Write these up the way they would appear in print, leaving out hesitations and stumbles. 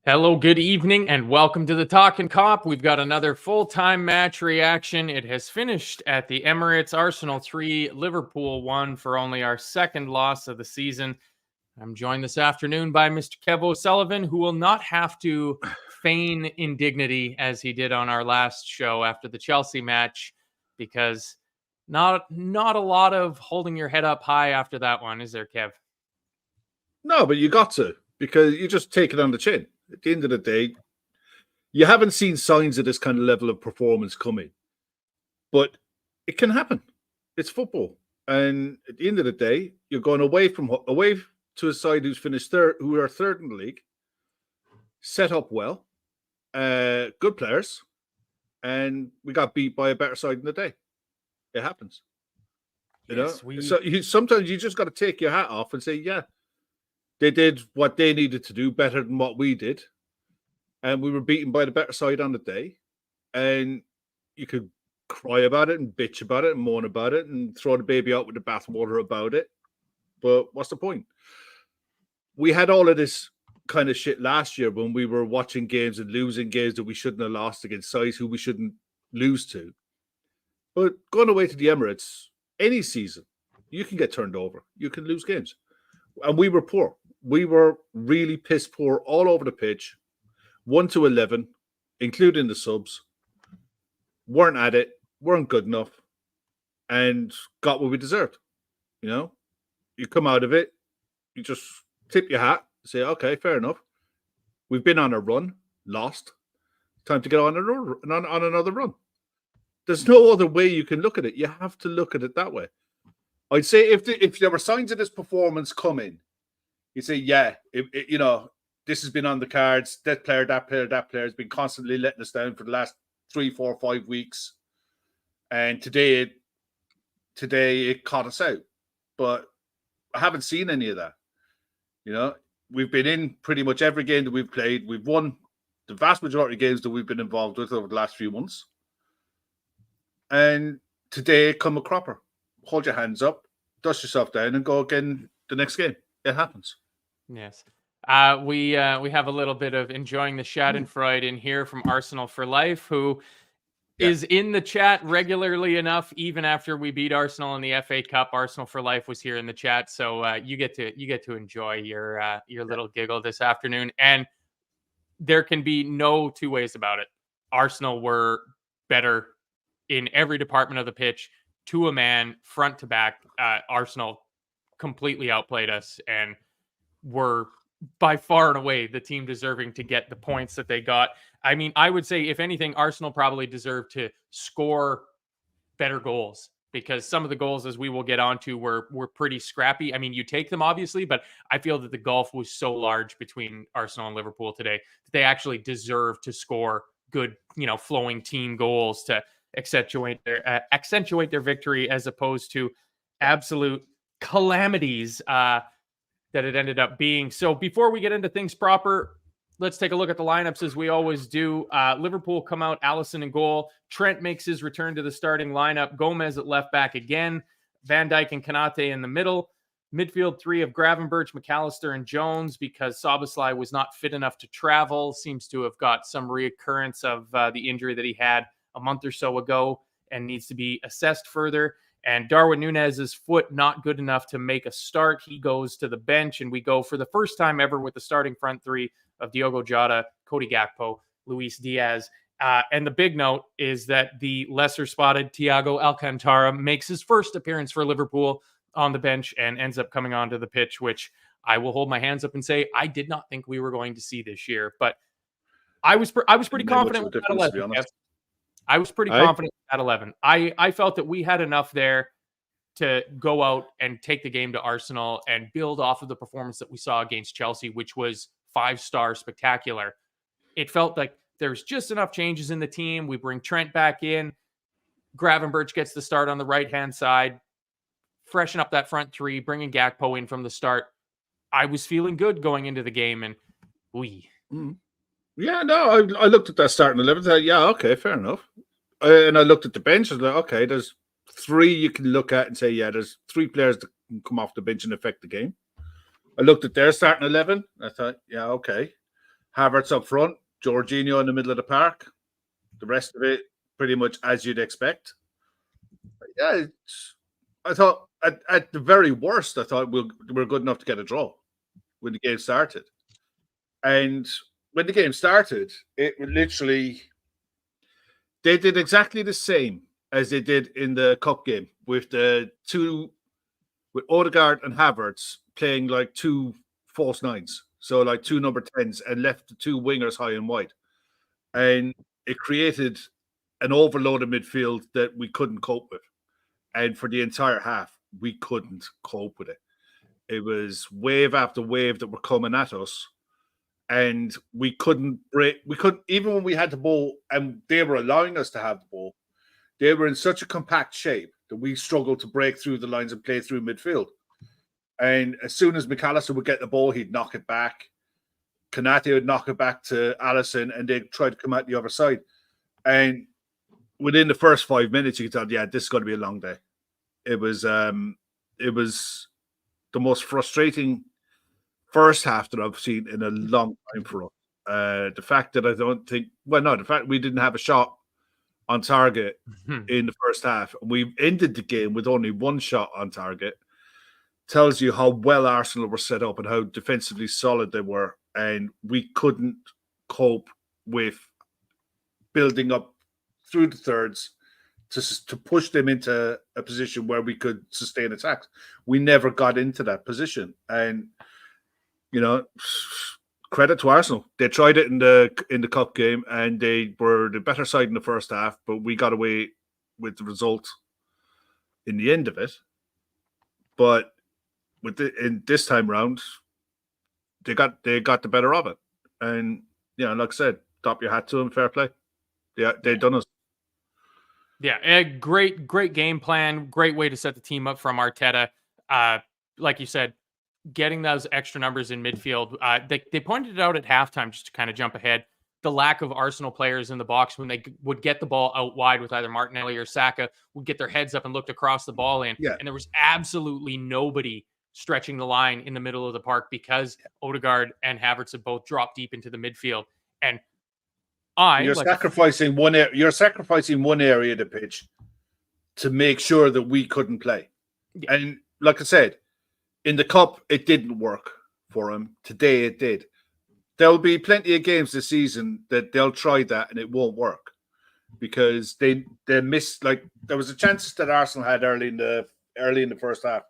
Hello, good evening, and welcome to the Talkin Kop. We've got another full-time match reaction. It has finished at the Emirates. Arsenal 3, Liverpool 1 for only our second loss of the season. I'm joined this afternoon by Mr. Kev O'Sullivan, who will not have to feign indignity as he did on our last show after the Chelsea match, because not a lot of holding your head up high after that one, is there, Kev? No, but you got to, because you just take it on the chin. At the end of the day, you haven't seen signs of this kind of level of performance coming, but it can happen. It's football, and at the end of the day, you're going away to a side who's finished third, who are third in the league, set up well, good players, and we got beat by a better side in the day. It happens, Yes, So sometimes you just got to take your hat off and say, yeah. They did what they needed to do better than what we did. And we were beaten by the better side on the day. And you could cry about it and bitch about it and moan about it and throw the baby out with the bathwater about it. But what's the point? We had all of this kind of shit last year when we were watching games and losing games that we shouldn't have lost against sides who we shouldn't lose to. But going away to the Emirates, any season, you can get turned over. You can lose games. And we were poor. We were really piss poor all over the pitch, 1 to 11, including the subs. Weren't at it, weren't good enough, and got what we deserved. You come out of it, you just tip your hat, say, okay, fair enough. We've been on a run, lost. Time to get on another run. There's no other way you can look at it. You have to look at it that way. I'd say if there were signs of this performance coming, you'd say, yeah, this has been on the cards. That player has been constantly letting us down for the last 3, 4, 5 weeks. And today it caught us out. But I haven't seen any of that. We've been in pretty much every game that we've played. We've won the vast majority of games that we've been involved with over the last few months. And today come a cropper. Hold your hands up, dust yourself down, and go again the next game. It happens. Yes. We have a little bit of enjoying the Schadenfreude in here from Arsenal for Life, who is in the chat regularly enough, even after we beat Arsenal in the FA Cup. Arsenal for Life was here in the chat, so you get to enjoy your little giggle this afternoon. And there can be no two ways about it. Arsenal were better in every department of the pitch, to a man, front to back. Arsenal completely outplayed us and were by far and away the team deserving to get the points that they got. I mean, I would say, if anything, Arsenal probably deserved to score better goals, because some of the goals, as we will get onto, were pretty scrappy. I mean, you take them, obviously, but I feel that the gulf was so large between Arsenal and Liverpool today that they actually deserve to score good, flowing team goals to accentuate their victory, as opposed to absolute calamities that it ended up being. So before we get into things proper, let's take a look at the lineups as we always do. Liverpool come out, Alisson in goal. Trent makes his return to the starting lineup. Gomez at left back again. Van Dijk and Konate in the middle. Midfield three of Gravenberch, McAllister, and Jones, because Szoboszlai was not fit enough to travel. Seems to have got some reoccurrence of the injury that he had a month or so ago and needs to be assessed further. And Darwin Núñez's foot not good enough to make a start. He goes to the bench, and we go for the first time ever with the starting front three of Diogo Jota, Cody Gakpo, Luis Diaz. And the big note is that the lesser spotted Thiago Alcantara makes his first appearance for Liverpool on the bench and ends up coming onto the pitch, which I will hold my hands up and say I did not think we were going to see this year. But I was pretty confident with that 11. I was pretty confident at 11. I felt that we had enough there to go out and take the game to Arsenal and build off of the performance that we saw against Chelsea, which was 5-star spectacular. It felt like there's just enough changes in the team. We bring Trent back in. Gravenberch gets the start on the right-hand side. Freshen up that front three, bringing Gakpo in from the start. I was feeling good going into the game, and Yeah, no, I looked at that starting 11. Thought, yeah, okay, fair enough. And I looked at the bench. I was like, okay, there's 3 you can look at and say, yeah, there's 3 players that can come off the bench and affect the game. I looked at their starting 11. I thought, yeah, okay. Havertz up front, Jorginho in the middle of the park. The rest of it, pretty much as you'd expect. Yeah, I thought at the very worst, I thought we were good enough to get a draw when the game started. And when the game started, it literally they did exactly the same as they did in the cup game with Odegaard and Havertz playing like two false nines, so like two number 10s, and left the two wingers high and wide, and it created an overloaded midfield that we couldn't cope with. And for the entire half, we couldn't cope with it. It was wave after wave that were coming at us, and we couldn't break. We couldn't, even when we had the ball and they were allowing us to have the ball, they were in such a compact shape that we struggled to break through the lines and play through midfield. And as soon as McAllister would get the ball, he'd knock it back. Kanate would knock it back to Allison, and they'd try to come out the other side. And within the first 5 minutes, you could tell, yeah, this is going to be a long day. It was the most frustrating first half that I've seen in a long time for us. The fact that the fact we didn't have a shot on target in the first half, and we ended the game with only one shot on target, tells you how well Arsenal were set up and how defensively solid they were, and we couldn't cope with building up through the thirds to push them into a position where we could sustain attacks. We never got into that position, and credit to Arsenal. They tried it in the cup game, and they were the better side in the first half, but we got away with the result in the end of it. But in this time round, they got the better of it, and like I said, top your hat to them. Fair play. They done us. Yeah, a great game plan. Great way to set the team up from Arteta. Like you said, getting those extra numbers in midfield. They pointed it out at halftime, just to kind of jump ahead. The lack of Arsenal players in the box when they would get the ball out wide with either Martinelli or Saka would get their heads up and looked across the ball in. Yeah. And there was absolutely nobody stretching the line in the middle of the park because Odegaard and Havertz had both dropped deep into the midfield. And you're sacrificing one area of the pitch to make sure that we couldn't play. Yeah. And like I said, in the cup, it didn't work for him. Today, it did. There'll be plenty of games this season that they'll try that and it won't work because they missed. Like there was a chance that Arsenal had early in the first half.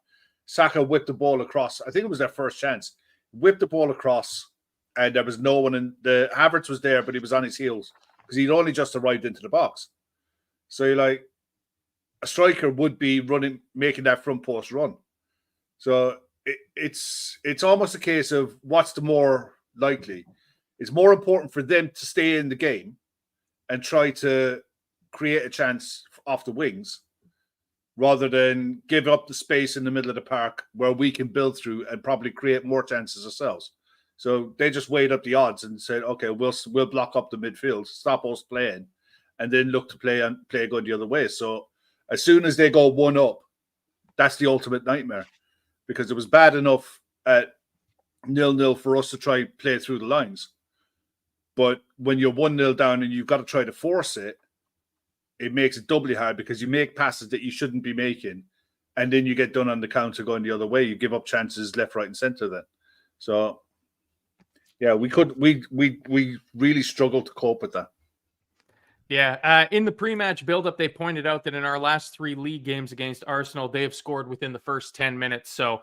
Saka whipped the ball across. I think it was their first chance. Whipped the ball across, and there was no one in the Havertz was there, but he was on his heels because he'd only just arrived into the box. So you're like, a striker would be making that front post run. So it's almost a case of what's the more likely. It's more important for them to stay in the game and try to create a chance off the wings rather than give up the space in the middle of the park where we can build through and probably create more chances ourselves. So they just weighed up the odds and said, okay, we'll block up the midfield, stop us playing, and then look to play going the other way. So as soon as they go 1-up, that's the ultimate nightmare. Because it was bad enough at 0-0 for us to try and play through the lines. But when you're 1-0 down and you've got to try to force it, it makes it doubly hard because you make passes that you shouldn't be making. And then you get done on the counter going the other way. You give up chances left, right, and center then. So, yeah, we really struggled to cope with that. Yeah, in the pre-match build-up, they pointed out that in our last 3 league games against Arsenal, they have scored within the first 10 minutes. So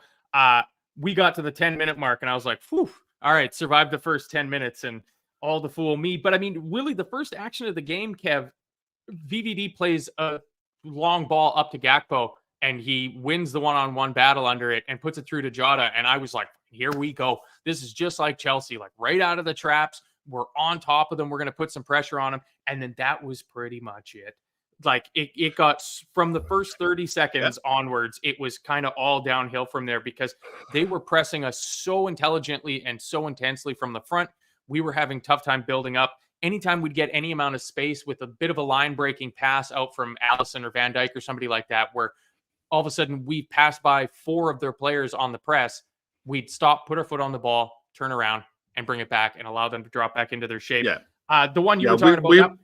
we got to the 10-minute mark, and I was like, "Phew! All right, survived the first 10 minutes, and all the fool me." But I mean, really, the first action of the game, Kev, VVD plays a long ball up to Gakpo, and he wins the one-on-one battle under it and puts it through to Jota. And I was like, "Here we go! This is just like Chelsea, like right out of the traps." We're on top of them. We're going to put some pressure on them. And then that was pretty much it. Like it got from the first 30 seconds onwards, it was kind of all downhill from there because they were pressing us so intelligently and so intensely from the front. We were having tough time building up. Anytime we'd get any amount of space with a bit of a line breaking pass out from Allison or Van Dijk or somebody like that, where all of a sudden we passed by 4 of their players on the press, we'd stop, put our foot on the ball, turn around, and bring it back and allow them to drop back into their shape. Yeah. The one you were talking about.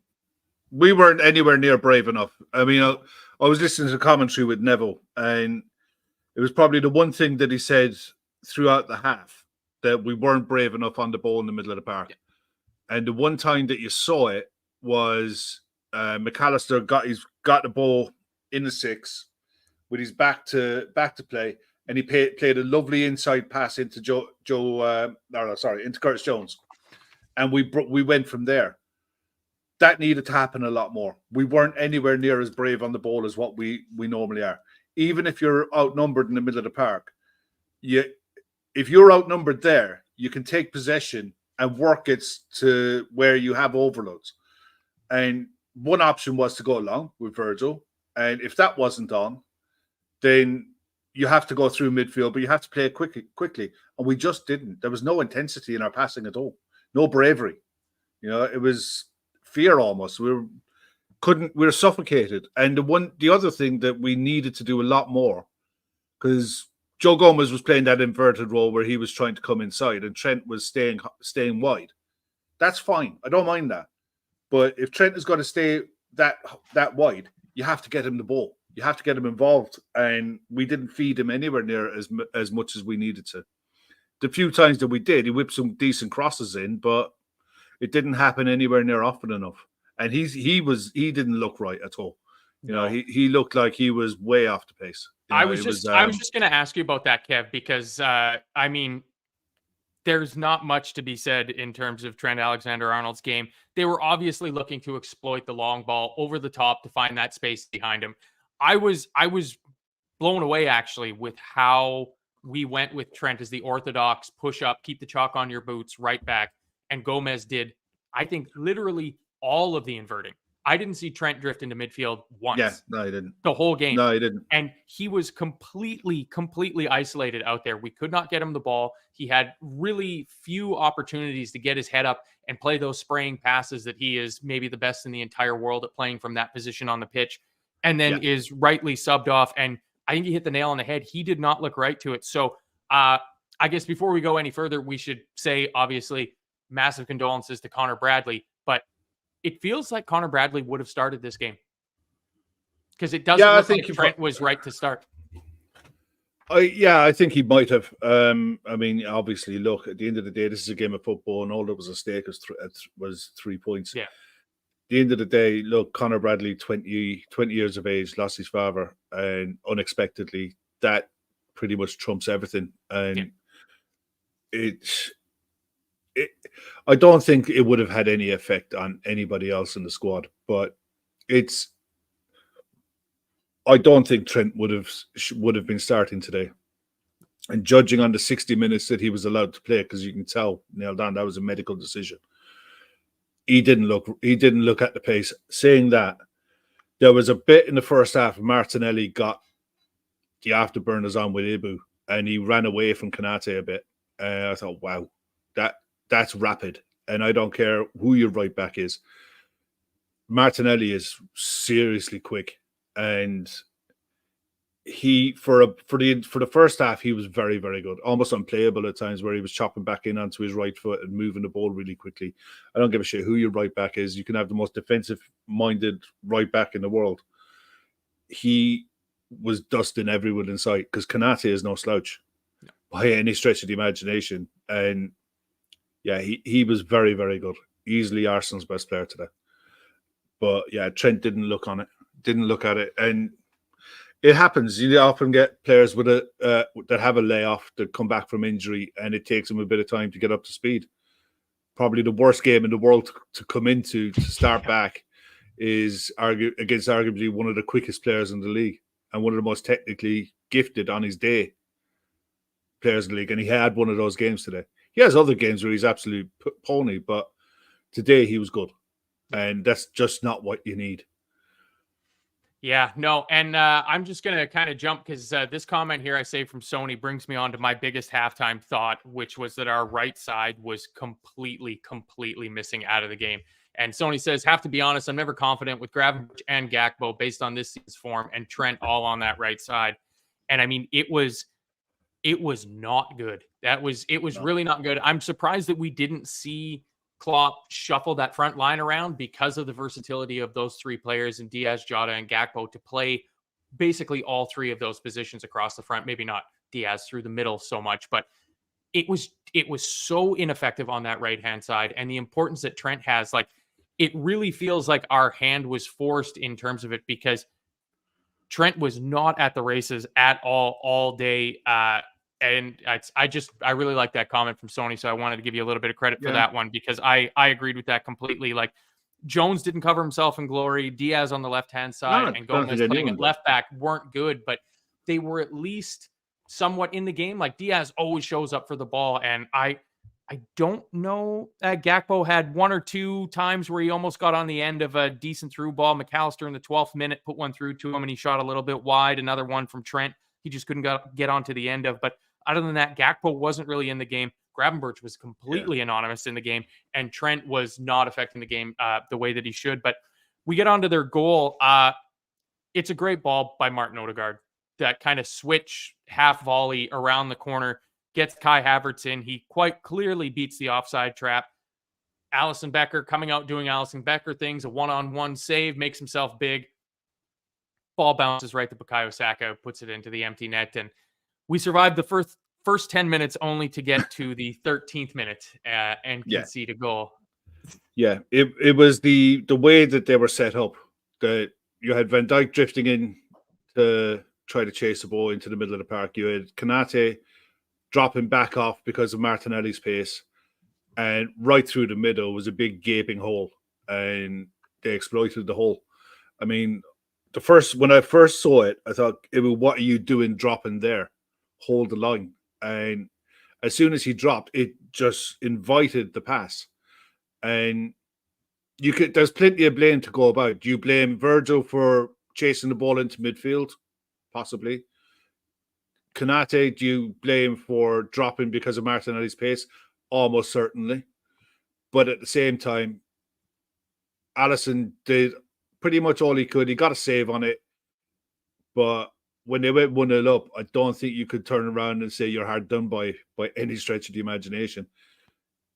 We weren't anywhere near brave enough. I mean, I was listening to commentary with Neville, and it was probably the one thing that he said throughout the half, that we weren't brave enough on the ball in the middle of the park. Yeah. And the one time that you saw it was McAllister got the ball in the 6 with his back to play, and he played a lovely inside pass into into Curtis Jones, and we went from there. That needed to happen a lot more. We weren't anywhere near as brave on the ball as what we normally are. Even if you're outnumbered in the middle of the park, if you're outnumbered there, you can take possession and work it to where you have overloads. And one option was to go along with Virgil. And if that wasn't on, then you have to go through midfield, but you have to play it quickly. And we just didn't. There was no intensity in our passing at all. No bravery. It was fear almost. We were suffocated. And the other thing that we needed to do a lot more, because Joe Gomez was playing that inverted role where he was trying to come inside and Trent was staying wide. That's fine. I don't mind that. But if Trent is going to stay that wide, you have to get him the ball. You have to get him involved. And we didn't feed him anywhere near as much as we needed to. The few times that we did, he whipped some decent crosses in, but it didn't happen anywhere near often enough. And he didn't look right at all. He looked like he was way off the pace. I was just going to ask you about that, Kev, because I mean, there's not much to be said in terms of Trent Alexander-Arnold's game. They were obviously looking to exploit the long ball over the top to find that space behind him. I was blown away actually with how we went with Trent as the orthodox push up, keep the chalk on your boots, right back. And Gomez did, I think, literally all of the inverting. I didn't see Trent drift into midfield once. Yeah, no, he didn't. The whole game. No, he didn't. And he was completely isolated out there. We could not get him the ball. He had really few opportunities to get his head up and play those spraying passes that he is maybe the best in the entire world at playing from that position on the pitch, and then is rightly subbed off. And I think he hit the nail on the head. He did not look right to it. So I guess before we go any further, we should say, obviously, massive condolences to Connor Bradley, but it feels like Connor Bradley would have started this game because it doesn't look like Trent was right to start. I think he might have. I mean, obviously, look, at the end of the day, this is a game of football, and all that was at stake was 3 points. Yeah. At the end of the day, look, Connor Bradley, 20 years of age, lost his father, and unexpectedly, that pretty much trumps everything. And I don't think it would have had any effect on anybody else in the squad, but I don't think Trent would have been starting today. And judging on the 60 minutes that he was allowed to play, because you can tell, nailed on, that was a medical decision. He didn't look at the pace. Saying that, there was a bit in the first half, Martinelli got the afterburners on with Ibu, and he ran away from Konate a bit. I thought, wow, that's rapid. And I don't care who your right back is. Martinelli is seriously quick. And he for the first half, he was very, very good, almost unplayable at times, where he was chopping back in onto his right foot and moving the ball really quickly. I don't give a shit who your right back is. You can have the most defensive-minded right back in the world. He was dusting everyone in sight, because Konate is no slouch by any stretch of the imagination. And yeah, he was very, very good. Easily Arsenal's best player today. But yeah, Trent didn't look on it. Didn't look at it, and it happens. You often get players with that have a layoff, that come back from injury, and it takes them a bit of time to get up to speed. Probably the worst game in the world to come into to start back is against arguably one of the quickest players in the league and one of the most technically gifted on his day players in the league, and he had one of those games today. He has other games where he's absolute pony, but today he was good, and that's just not what you need. Yeah, no, and I'm just going to kind of jump, because this comment here I saved from Sony brings me on to my biggest halftime thought, which was that our right side was completely missing out of the game. And Sony says, have to be honest, I'm never confident with Gravenberch and Gakpo based on this season's form, and Trent all on that right side. And I mean, it was it was not good. It was No. really not good. I'm surprised that we didn't see Klopp shuffle that front line around because of the versatility of those three players in Diaz, Jota, and Gakpo to play basically all three of those positions across the front. Maybe not Diaz through the middle so much, but it was so ineffective on that right hand side, and the importance that Trent has, like, it really feels like our hand was forced in terms of it because Trent was not at the races at all day. And I really like that comment from Sony, so I wanted to give you a little bit of credit for Yeah. that one because I agreed with that completely. Like, Jones didn't cover himself in glory. Diaz on the left hand side No, and don't Gomez think playing anyone at did. left back weren't good, but they were at least somewhat in the game. Like, Diaz always shows up for the ball, and I don't know. Gakpo had one or two times where he almost got on the end of a decent through ball. McAllister in the 12th minute put one through to him, and he shot a little bit wide. Another one from Trent, he just couldn't get onto the end of. But other than that, Gakpo wasn't really in the game. Gravenberch was completely anonymous in the game, and Trent was not affecting the game the way that he should. But we get onto their goal. It's a great ball by Martin Odegaard. That kind of switch half volley around the corner gets Kai Havertz in. He quite clearly beats the offside trap. Allison Becker coming out doing Allison Becker things, a one-on-one save, makes himself big. Ball bounces right to Bukayo Saka, puts it into the empty net, and we survived the first 10 minutes only to get to the 13th minute and concede a goal. Yeah, it was the way that they were set up. That you had Van Dijk drifting in to try to chase the ball into the middle of the park. You had Konate dropping back off because of Martinelli's pace, and right through the middle was a big gaping hole, and they exploited the hole. I mean, when I first saw it, I thought, "What are you doing dropping there? Hold the line." And as soon as he dropped, it just invited the pass. And there's plenty of blame to go about. Do you blame Virgil for chasing the ball into midfield? Possibly. Konate, do you blame for dropping because of Martinelli's pace? Almost certainly. But at the same time, Alisson did pretty much all he could. He got a save on it. But when they went 1-0 up, I don't think you could turn around and say you're hard done by any stretch of the imagination.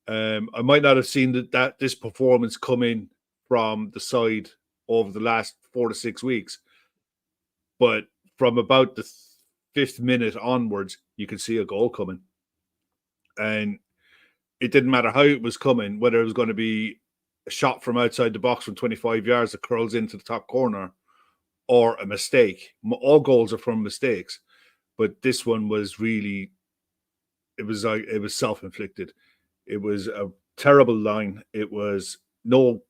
I might not have seen that this performance coming from the side over the last 4 to 6 weeks, but from about the 5th minute onwards, you could see a goal coming, and it didn't matter how it was coming, whether it was going to be a shot from outside the box from 25 yards that curls into the top corner, or a mistake. All goals are from mistakes, but this one was really, it was self-inflicted. It was a terrible line. It was no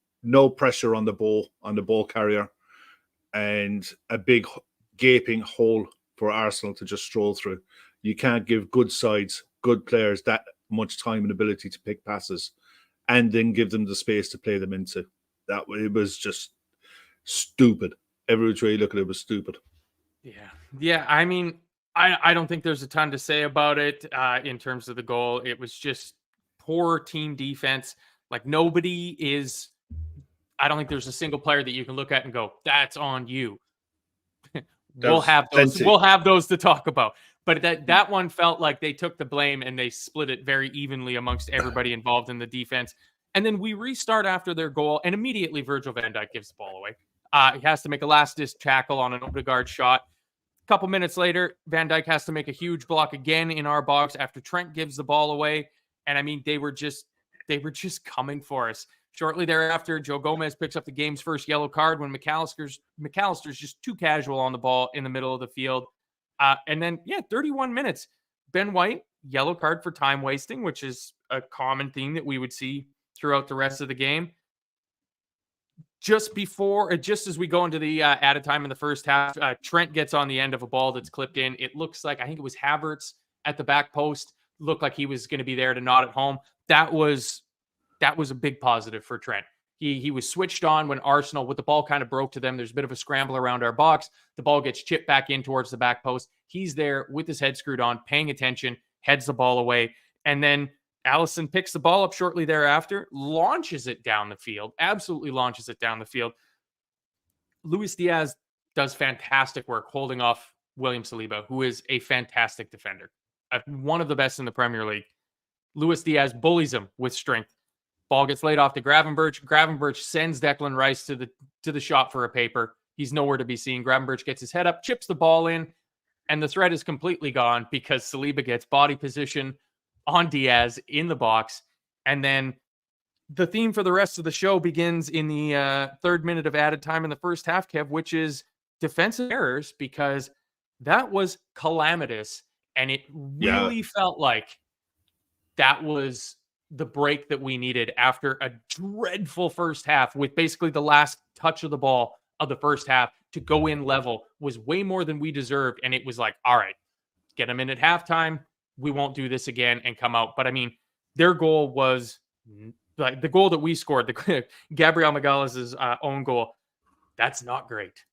pressure on the ball carrier, and a big gaping hole for Arsenal to just stroll through. You can't give good sides, good players that much time and ability to pick passes, and then give them the space to play them into. It was just stupid. Every which way you look at it was stupid. Yeah. I mean, I don't think there's a ton to say about it in terms of the goal. It was just poor team defense. Like, I don't think there's a single player that you can look at and go, that's on you. We'll have those to talk about. But that one felt like they took the blame and they split it very evenly amongst everybody involved in the defense. And then we restart after their goal, and immediately Virgil van Dijk gives the ball away. He has to make a last-ditch tackle on an Odegaard shot. A couple minutes later, Van Dijk has to make a huge block again in our box after Trent gives the ball away. And I mean, they were just coming for us. Shortly thereafter, Joe Gomez picks up the game's first yellow card when McAllister's just too casual on the ball in the middle of the field. And then, 31 minutes. Ben White, yellow card for time wasting, which is a common theme that we would see throughout the rest of the game. Just as we go into the added time in the first half, Trent gets on the end of a ball that's clipped in. It looks like, I think it was Havertz at the back post, looked like he was going to be there to nod it home. That was a big positive for Trent. He was switched on when Arsenal, with the ball kind of broke to them. There's a bit of a scramble around our box. The ball gets chipped back in towards the back post. He's there with his head screwed on, paying attention, heads the ball away. And then Allison picks the ball up shortly thereafter, launches it down the field, absolutely launches it down the field. Luis Diaz does fantastic work holding off William Saliba, who is a fantastic defender. one of the best in the Premier League. Luis Diaz bullies him with strength. Ball gets laid off to Gravenberch. Gravenberch sends Declan Rice to the shop for a paper. He's nowhere to be seen. Gravenberch gets his head up, chips the ball in, and the threat is completely gone because Saliba gets body position on Diaz in the box. And then the theme for the rest of the show begins in the third minute of added time in the first half, Kev, which is defensive errors, because that was calamitous. And it really felt like that was the break that we needed after a dreadful first half, with basically the last touch of the ball of the first half to go in level was way more than we deserved. And it was like, all right, get them in at halftime. We won't do this again and come out. But I mean, their goal was like the goal that we scored, the Gabriel Magalhaes' own goal. That's not great.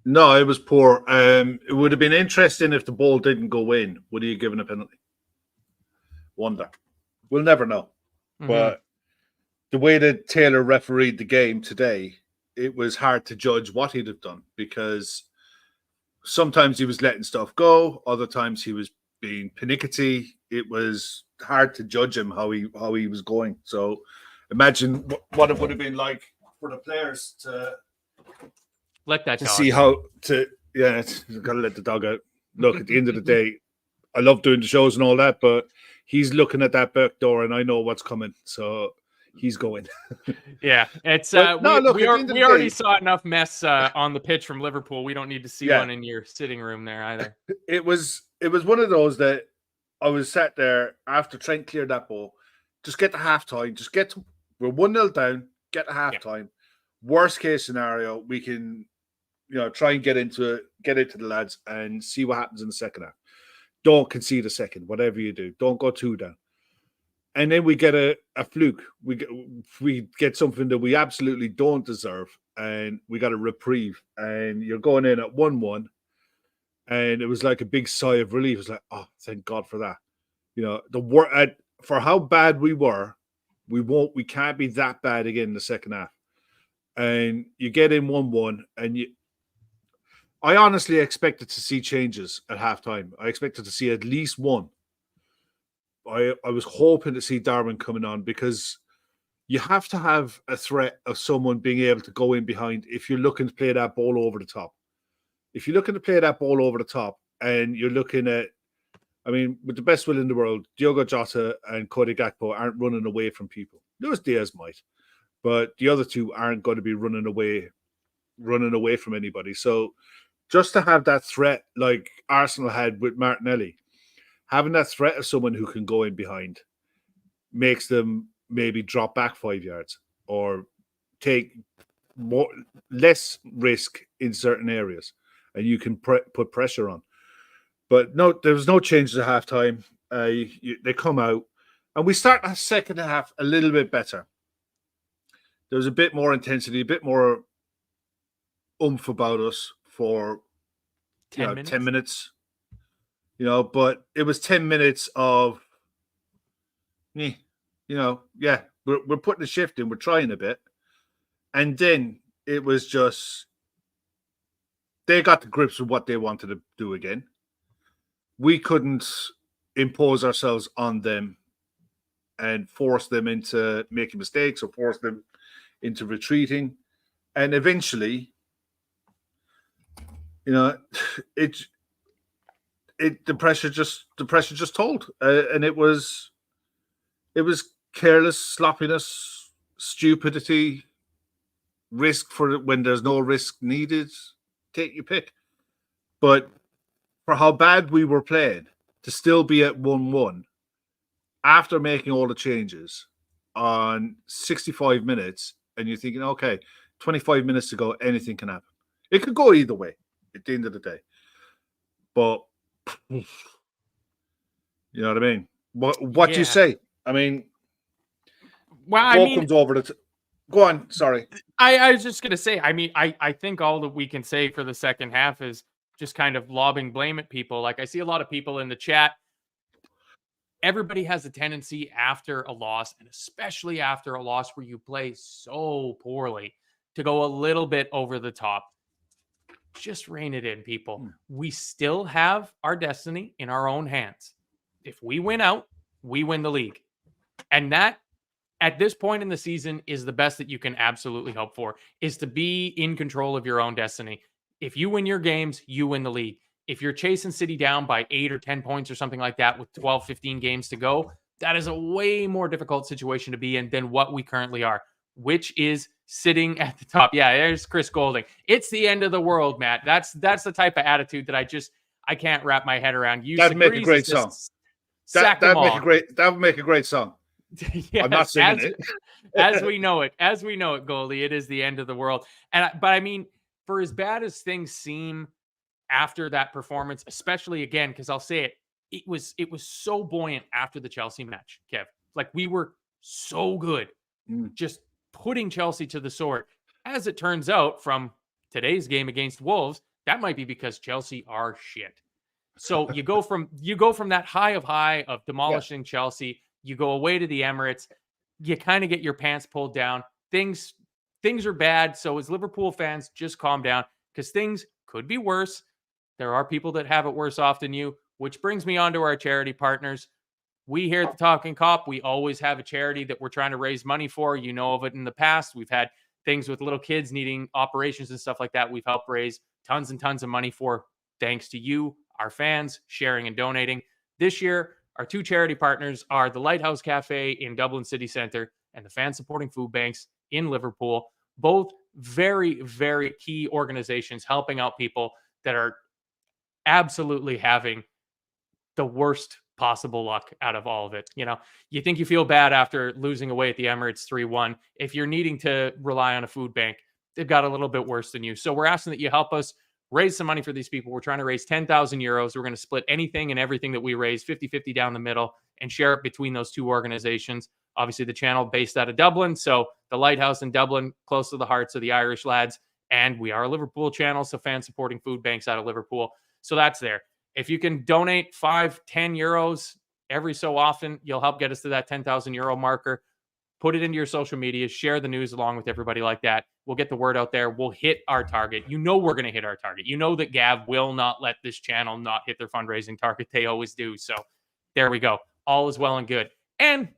No, it was poor. It would have been interesting if the ball didn't go in. Would he have given a penalty? Wonder. We'll never know. Mm-hmm. But the way that Taylor refereed the game today, it was hard to judge what he'd have done, because sometimes he was letting stuff go, other times he was being pernickety. It was hard to judge him how he was going. So imagine what it would have been like for the players to let that to dog see how to gotta let the dog out. Look, at the end of the day, I love doing the shows and all that, but he's looking at that back door and I know what's coming. So he's going. Yeah, it's we already saw enough mess on the pitch from Liverpool. We don't need to see one in your sitting room there either. It was one of those that I was sat there after Trent cleared that ball. Just get to halftime. Just get to, we're 1-0 down. Get to halftime. Worst case scenario, we can try and get into the lads and see what happens in the second half. Don't concede a second. Whatever you do, don't go 2 down. And then we get a fluke. We get something that we absolutely don't deserve, and we got a reprieve. And you're going in at 1-1, and it was like a big sigh of relief. It was like, oh, thank God for that. For how bad we were, we can't be that bad again in the second half. And you get in 1-1, and I honestly expected to see changes at halftime. I expected to see at least one. I was hoping to see Darwin coming on, because you have to have a threat of someone being able to go in behind if you're looking to play that ball over the top. If you're looking to play that ball over the top and you're looking at, I mean, with the best will in the world, Diogo Jota and Cody Gakpo aren't running away from people. Luis Diaz might, but the other two aren't going to be running away from anybody. So just to have that threat like Arsenal had with Martinelli, having that threat of someone who can go in behind makes them maybe drop back 5 yards or take less risk in certain areas, and you can put pressure on. But no, there was no changes at halftime. They come out, and we start the second half a little bit better. There was a bit more intensity, a bit more oomph about us for 10 minutes. But it was 10 minutes of, we're putting a shift in, we're trying a bit. And then it was just, they got to grips with what they wanted to do again. We couldn't impose ourselves on them and force them into making mistakes or force them into retreating. And eventually, the pressure just told, and it was careless sloppiness, stupidity, risk for when there's no risk needed. Take your pick. But for how bad we were playing, to still be at 1-1 after making all the changes on 65 minutes, and you're thinking, okay, 25 minutes to go, anything can happen. It could go either way at the end of the day. But you know what I mean? What do you say? I mean, comes over the go on. Sorry, I was just gonna say. I mean, I think all that we can say for the second half is just kind of lobbing blame at people. Like, I see a lot of people in the chat. Everybody has a tendency after a loss, and especially after a loss where you play so poorly, to go a little bit over the top. Just rein it in, people. We still have our destiny in our own hands. If we win out, we win the league. And that, at this point in the season, is the best that you can absolutely hope for, is to be in control of your own destiny. If you win your games, you win the league. If you're chasing City down by 8 or 10 points or something like that with 12, 15 games to go, that is a way more difficult situation to be in than what we currently are, which is sitting at the top. Yeah, there's Chris Golding. It's the end of the world, Matt. That's the type of attitude that I can't wrap my head around. That'd make a great song. That'd make a great song. Yes, I'm not singing it. as we know it, Goldie, it is the end of the world. But I mean, for as bad as things seem after that performance, especially again, because I'll say it, it was so buoyant after the Chelsea match, Kev. Like, we were so good, just putting Chelsea to the sword. As it turns out, from today's game against Wolves, that might be because Chelsea are shit. So you go from that high of demolishing Chelsea. You go away to the Emirates. You kind of get your pants pulled down. Things are bad. So as Liverpool fans, just calm down, because things could be worse. There are people that have it worse off than you, which brings me on to our charity partners. We here at the Talkin Kop, we always have a charity that we're trying to raise money for. You know of it in the past. We've had things with little kids needing operations and stuff like that. We've helped raise tons and tons of money for, thanks to you, our fans, sharing and donating. This year, our two charity partners are the Lighthouse Cafe in Dublin City Centre and the Fan Supporting Food Banks in Liverpool. Both very, very key organizations helping out people that are absolutely having the worst possible luck out of all of it. You know, you think you feel bad after losing away at the Emirates 3-1. If you're needing to rely on a food bank, they've got a little bit worse than you. So we're asking that you help us raise some money for these people. We're trying to raise 10,000 euros. We're going to split anything and everything that we raise 50-50 down the middle and share it between those two organizations. Obviously, the channel based out of Dublin. So the Lighthouse in Dublin, close to the hearts of the Irish lads. And we are a Liverpool channel, so Fan Supporting Food Banks out of Liverpool. So that's there. If you can donate 5, 10 euros every so often, you'll help get us to that 10,000 euro marker. Put it into your social media, share the news along with everybody like that. We'll get the word out there. We'll hit our target. You know we're going to hit our target. You know that Gav will not let this channel not hit their fundraising target. They always do. So there we go. All is well and good. And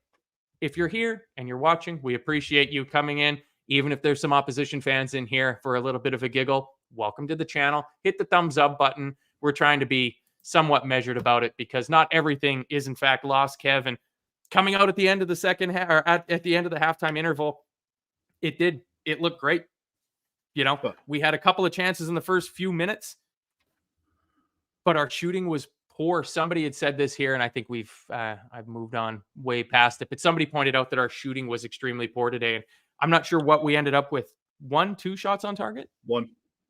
if you're here and you're watching, we appreciate you coming in. Even if there's some opposition fans in here for a little bit of a giggle, welcome to the channel. Hit the thumbs up button. We're trying to be somewhat measured about it because not everything is in fact lost, Kevin. Coming out at the end of the second half, or at the end of the halftime interval, it looked great. You know, we had a couple of chances in the first few minutes, but our shooting was poor. Somebody had said this here, and I think I've moved on way past it, but somebody pointed out that our shooting was extremely poor today. And I'm not sure what we ended up with. 1, 2 shots on target? One.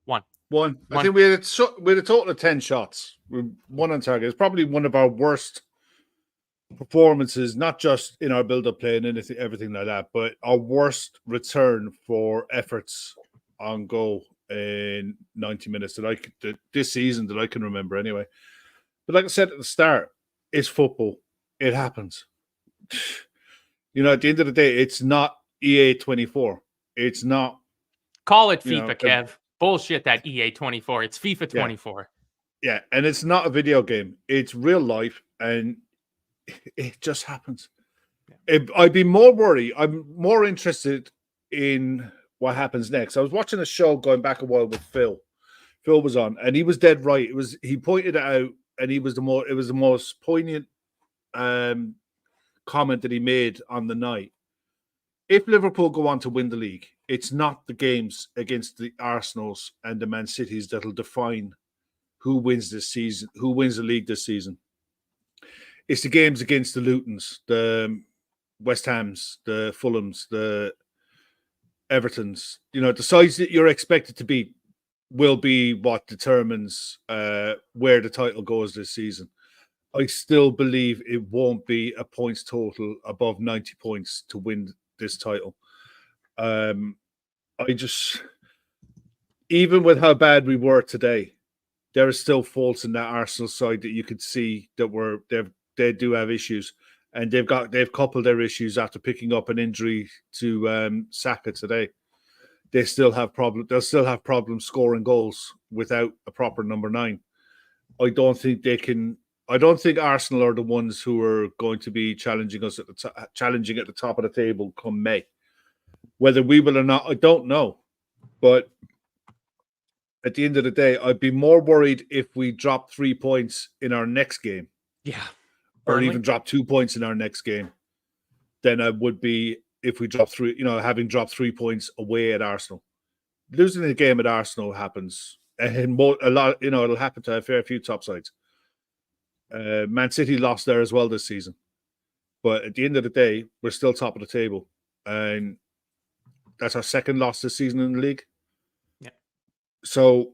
I think we had a total of 10 shots. 1 on target. It's probably one of our worst performances, not just in our build-up play and everything like that, but our worst return for efforts on goal in 90 minutes this season that I can remember anyway. But like I said at the start, it's football. It happens. You know, at the end of the day, it's not EA 24. It's not. Call it FIFA, Kev. Bullshit, that EA 24. It's FIFA 24. Yeah, and it's not a video game. It's real life, and it just happens. I'd be more worried. I'm more interested in what happens next. I was watching a show going back a while with Phil. Phil was on, and he was dead right. He pointed it out, and it was the most poignant comment that he made on the night. If Liverpool go on to win the league, it's not the games against the Arsenals and the Man Cities that'll define who wins this season, who wins the league this season. It's the games against the Lutons, the West Hams, the Fulhams, the Evertons. You know, the sides that you're expected to beat will be what determines where the title goes this season. I still believe it won't be a points total above 90 points to win this title. Even with how bad we were today, there are still faults in that Arsenal side that you could see that they do have issues, and they've coupled their issues after picking up an injury to Saka today. They'll still have problems scoring goals without a proper number 9. I don't think they can I don't think Arsenal are the ones who are going to be challenging us challenging at the top of the table come May. Whether we will or not, I don't know. But at the end of the day, I'd be more worried if we drop 3 points in our next game. Yeah. Or Burnley? even drop 2 points in our next game than I would be if we drop 3, having dropped 3 points away at Arsenal. Losing the game at Arsenal happens. And a lot, it'll happen to a fair few top sides. Man City lost there as well this season. But at the end of the day, we're still top of the table. And that's our second loss this season in the league. Yeah. So,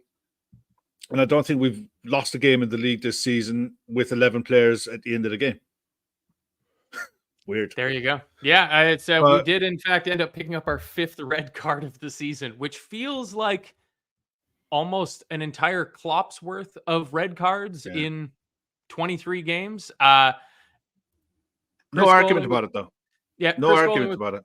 and I don't think we've lost a game in the league this season with 11 players at the end of the game. Weird. There you go. Yeah, it's we did in fact end up picking up our 5th red card of the season, which feels like almost an entire Klopp's worth of red cards in 23 games. No argument about it, though. Yeah, no argument about it.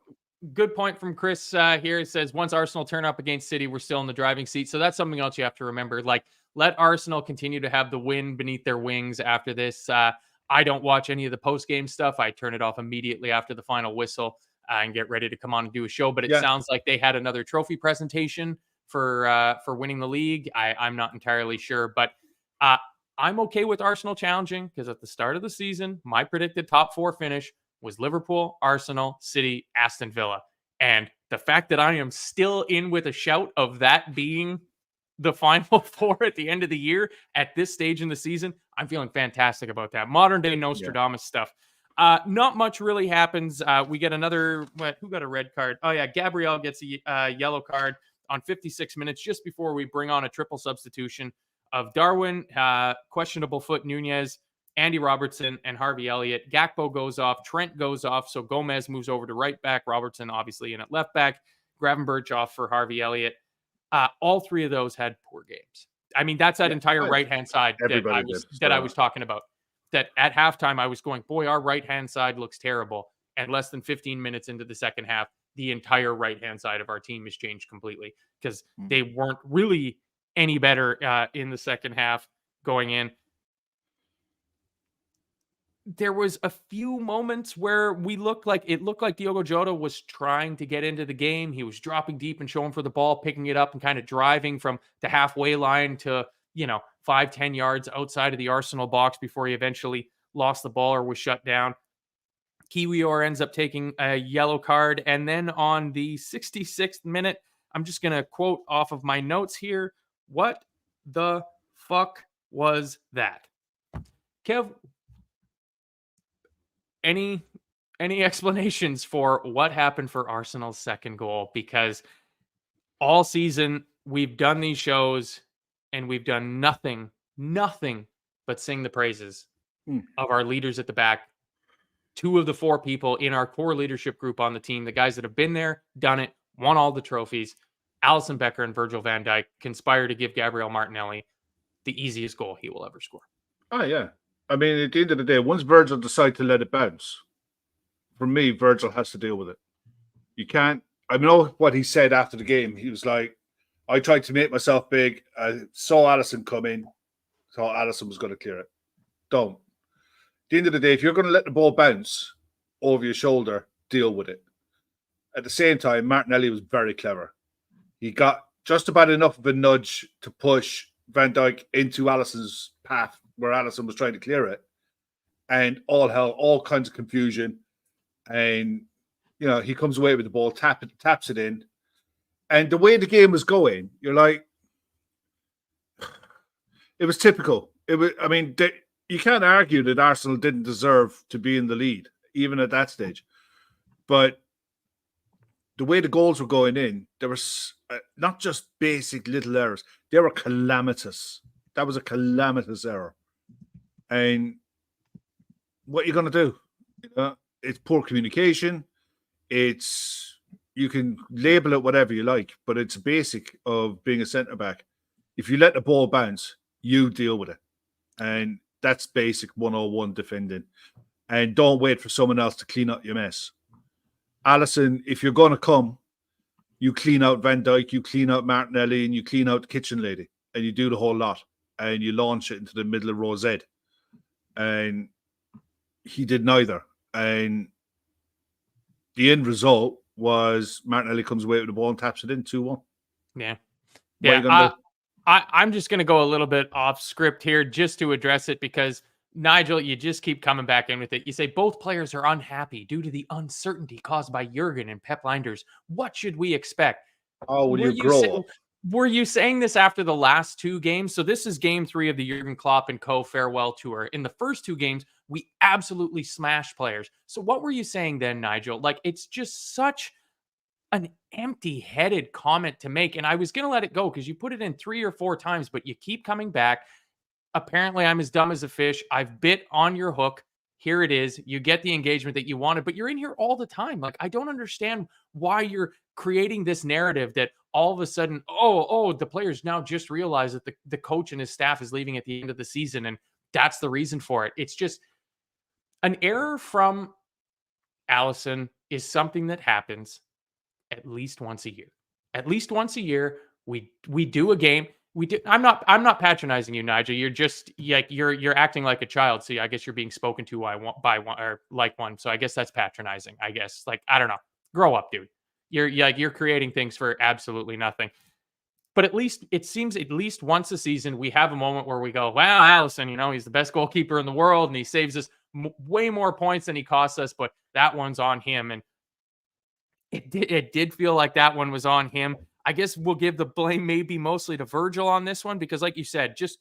Good point from Chris here. It says, once Arsenal turn up against City, we're still in the driving seat. So that's something else you have to remember. Like, let Arsenal continue to have the wind beneath their wings after this. I don't watch any of the post-game stuff. I turn it off immediately after the final whistle and get ready to come on and do a show. But it sounds like they had another trophy presentation for winning the league. I'm not entirely sure. But I'm okay with Arsenal challenging because at the start of the season, my predicted top 4 finish was Liverpool, Arsenal, City, Aston Villa. And the fact that I am still in with a shout of that being the final 4 at the end of the year at this stage in the season, I'm feeling fantastic about that. Modern day Nostradamus stuff. Not much really happens. We get another, who got a red card? Oh yeah, Gabriel gets a yellow card on 56 minutes just before we bring on a triple substitution of Darwin, questionable foot Nunez, Andy Robertson, and Harvey Elliott. Gakpo goes off. Trent goes off. So Gomez moves over to right back. Robertson obviously in at left back. Gravenberch off for Harvey Elliott. All 3 of those had poor games. I mean, that's that entire right-hand side that I was talking about. That at halftime, I was going, boy, our right-hand side looks terrible. And less than 15 minutes into the second half, the entire right-hand side of our team has changed completely because they weren't really any better in the second half going in. There was a few moments where it looked like Diogo Jota was trying to get into the game. He was dropping deep and showing for the ball, picking it up and kind of driving from the halfway line to, 5-10 yards outside of the Arsenal box before he eventually lost the ball or was shut down. Kiwior ends up taking a yellow card. And then on the 66th minute, I'm just going to quote off of my notes here. What the fuck was that? Kev, any explanations for what happened for Arsenal's second goal? Because all season we've done these shows and we've done nothing but sing the praises of our leaders at the back. 2 of the 4 people in our core leadership group on the team, the guys that have been there, done it, won all the trophies, Alisson Becker and Virgil van Dijk, conspire to give Gabriel Martinelli the easiest goal he will ever score. Oh, yeah. I mean, at the end of the day, once Virgil decides to let it bounce, for me, Virgil has to deal with it. You can't. I know what he said after the game. He was like, I tried to make myself big. I saw Alisson come in. Thought Alisson was going to clear it. Don't. At the end of the day, if you're going to let the ball bounce over your shoulder, deal with it. At the same time, Martinelli was very clever. He got just about enough of a nudge to push Van Dijk into Alisson's path where Alisson was trying to clear it. And all hell, all kinds of confusion. And, he comes away with the ball, taps it in. And the way the game was going, you're like, it was typical. You can't argue that Arsenal didn't deserve to be in the lead, even at that stage. But the way the goals were going in, there was not just basic little errors. They were calamitous. That was a calamitous error. And what are you going to do? It's poor communication. You can label it whatever you like, but it's basic of being a centre-back. If you let the ball bounce, you deal with it. And that's basic 101 defending. And don't wait for someone else to clean up your mess. Alisson, if you're going to come, you clean out Van Dijk, you clean out Martinelli, and you clean out the kitchen lady. And you do the whole lot. And you launch it into the middle of row Z. and he did neither. And the end result was Martinelli comes away with the ball and taps it in 2-1. Yeah. What are you going to do? I'm just going to go a little bit off script here just to address it because, Nigel, you just keep coming back in with it. You say both players are unhappy due to the uncertainty caused by Jurgen and Pep Linders. What should we expect? Oh, will you grow up? Were you saying this after the last two games? So this is game 3 of the Jurgen Klopp and co farewell tour. In the first two games, we absolutely smashed players. So what were you saying then, Nigel? Like, it's just such an empty-headed comment to make. And I was going to let it go because you put it in 3 or 4 times, but you keep coming back. Apparently, I'm as dumb as a fish. I've bit on your hook. Here it is. You get the engagement that you wanted, but you're in here all the time. Like, I don't understand why you're creating this narrative that all of a sudden, the players now just realize that the coach and his staff is leaving at the end of the season, and that's the reason for it. It's just an error from Allison is something that happens at least once a year. At least once a year, we do a game. We do. I'm not patronizing you, Nigel. You're just like you're acting like a child. So I guess you're being spoken to by one or like one. So I guess that's patronizing. I guess like I don't know. Grow up, dude. You're creating things for absolutely nothing. But at least it seems at least once a season we have a moment where we go, "Wow, Allison, he's the best goalkeeper in the world, and he saves us way more points than he costs us." But that one's on him, and it did feel like that one was on him. I guess we'll give the blame maybe mostly to Virgil on this one because, like you said, just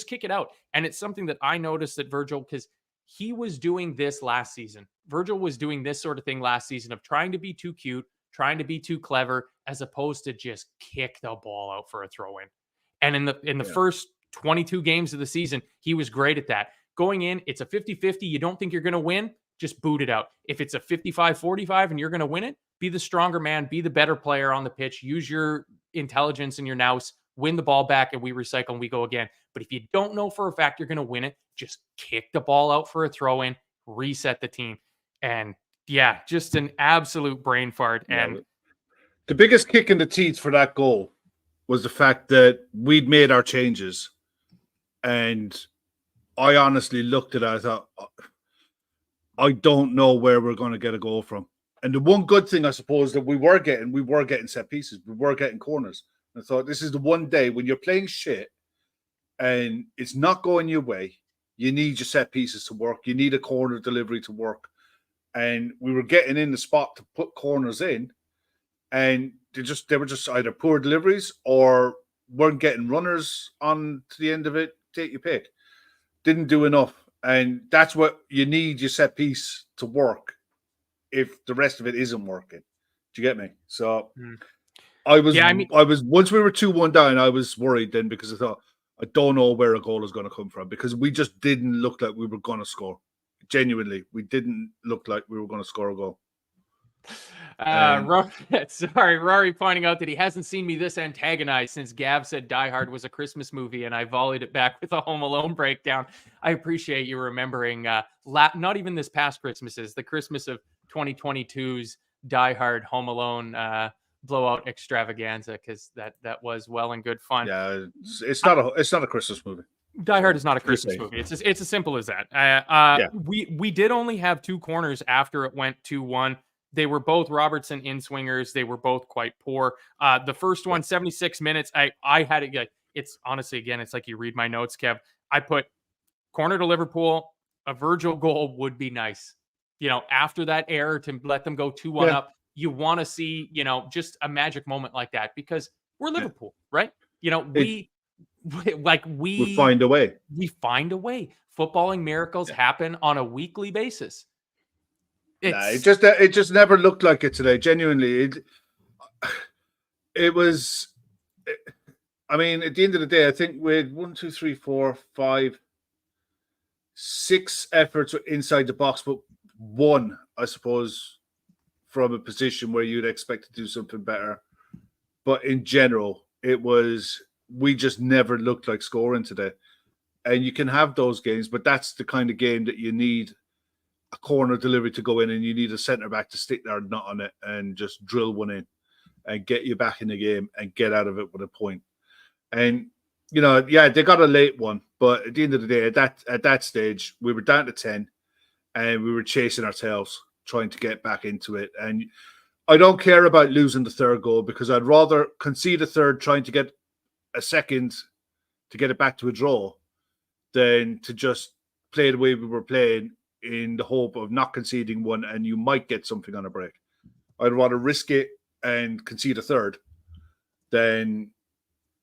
kick it out. And it's something that I noticed that Virgil, because he was doing this last season. Virgil was doing this sort of thing last season of trying to be too cute, trying to be too clever, as opposed to just kick the ball out for a throw in. And in the first 22 games of the season, he was great at that. Going in, it's a 50-50. You don't think you're going to win, just boot it out. If it's a 55-45 and you're going to win it, be the stronger man, be the better player on the pitch, use your intelligence and your nous, win the ball back, and we recycle and we go again. But if you don't know for a fact you're going to win it, just kick the ball out for a throw in, reset the team. And yeah, just an absolute brain fart. And the biggest kick in the teeth for that goal was the fact that we'd made our changes. And I honestly looked at it, I thought, I don't know where we're going to get a goal from. And the one good thing, I suppose, that we were getting set pieces. We were getting corners. I thought this is the one day when you're playing shit and it's not going your way, you need your set pieces to work. You need a corner delivery to work. And we were getting in the spot to put corners in, and they were just either poor deliveries or weren't getting runners on to the end of it. Take your pick. Didn't do enough. And that's what you need your set piece to work if the rest of it isn't working. Do you get me? So I was once we were 2-1 down, I was worried then because I thought, I don't know where a goal is going to come from because we just didn't look like we were going to score. Genuinely, we didn't look like we were going to score a goal. Rory pointing out that he hasn't seen me this antagonized since Gav said Die Hard was a Christmas movie, and I volleyed it back with a Home Alone breakdown. I appreciate you remembering not even this past Christmases, the Christmas of 2022's Die Hard Home Alone blowout extravaganza, because that was well and good fun. Yeah, it's not a Christmas movie. Die Hard is not a Christmas movie. It's as simple as that. We did only have 2 corners after it went 2-1. They were both Robertson in-swingers. They were both quite poor. The first one, 76 minutes, I had it. It's honestly, again, it's like you read my notes, Kev. I put corner to Liverpool. A Virgil goal would be nice. After that error to let them go 2-1 up, you want to see, just a magic moment like that because we're Liverpool, right? We find a way. We find a way. Footballing miracles happen on a weekly basis. It just never looked like it today. Genuinely, it was. I mean, at the end of the day, I think we had 1, 2, 3, 4, 5, 6 efforts inside the box, but one, I suppose, from a position where you'd expect to do something better. But in general, we just never looked like scoring today. And you can have those games, but that's the kind of game that you need a corner delivery to go in, and you need a centre back to stick their nut on it and just drill one in and get you back in the game and get out of it with a point. And they got a late one, but at the end of the day, at that stage, we were down to 10, and we were chasing our tails, trying to get back into it. And I don't care about losing the third goal because I'd rather concede a third, trying to get a second to get it back to a draw, than to just play the way we were playing in the hope of not conceding one and you might get something on a break. I'd rather risk it and concede a third than,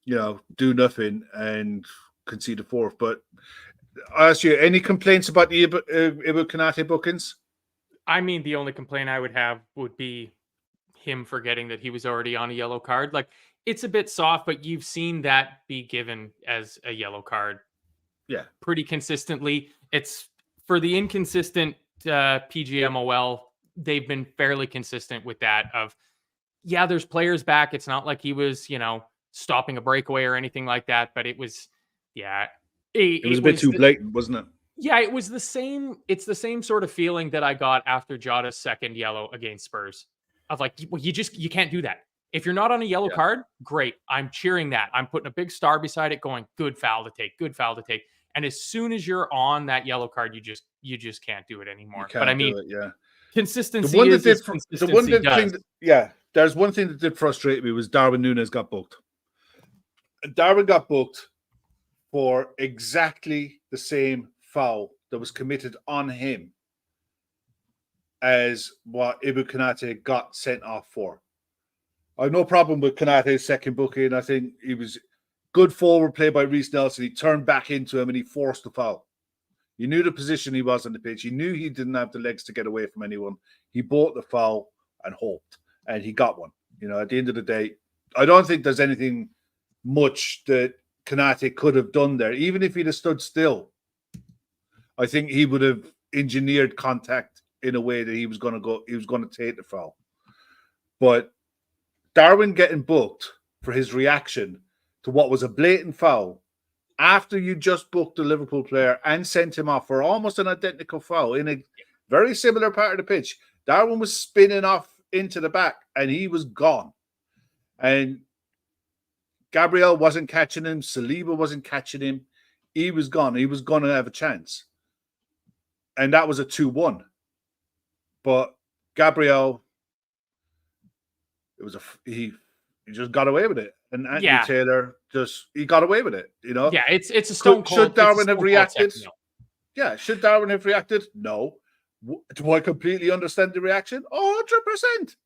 do nothing and concede a fourth. But I ask you, any complaints about the Ibu Konate bookings? I mean, the only complaint I would have would be him forgetting that he was already on a yellow card. Like, it's a bit soft, but you've seen that be given as a yellow card. Yeah, pretty consistently. It's for the inconsistent PGMOL. They've been fairly consistent with that. There's players back. It's not like he was, stopping a breakaway or anything like that. But it was, it was a bit too blatant, wasn't it? Yeah, it was the same. It's the same sort of feeling that I got after Jota's second yellow against Spurs. Of like, well, you can't do that. If you're not on a yellow card, great. I'm cheering that. I'm putting a big star beside it, going, good foul to take, good foul to take. And as soon as you're on that yellow card, you just can't do it anymore. But I mean, consistency is consistency. There's one thing that did frustrate me was Darwin Núñez got booked. Darwin got booked for exactly the same foul that was committed on him as what Ibu Konate got sent off for. I have no problem with Konate's second booking. I think he was good forward play by Reiss Nelson. He turned back into him and he forced the foul. You knew the position he was on the pitch. You knew he didn't have the legs to get away from anyone. He bought the foul and hoped, and he got one. At the end of the day, I don't think there's anything much that Konate could have done there. Even if he'd have stood still, I think he would have engineered contact in a way that he was going to take the foul. But Darwin getting booked for his reaction to what was a blatant foul after you just booked the Liverpool player and sent him off for almost an identical foul in a very similar part of the pitch. Darwin was spinning off into the back and he was gone. And Gabriel wasn't catching him. Saliba wasn't catching him. He was gone. He was going to have a chance. And that was a 2-1. But Gabriel, he just got away with it. And Anthony Taylor he got away with it, Yeah, it's a stone cold. Should Darwin have reacted? Yeah, should Darwin have reacted? No. Do I completely understand the reaction? 100%.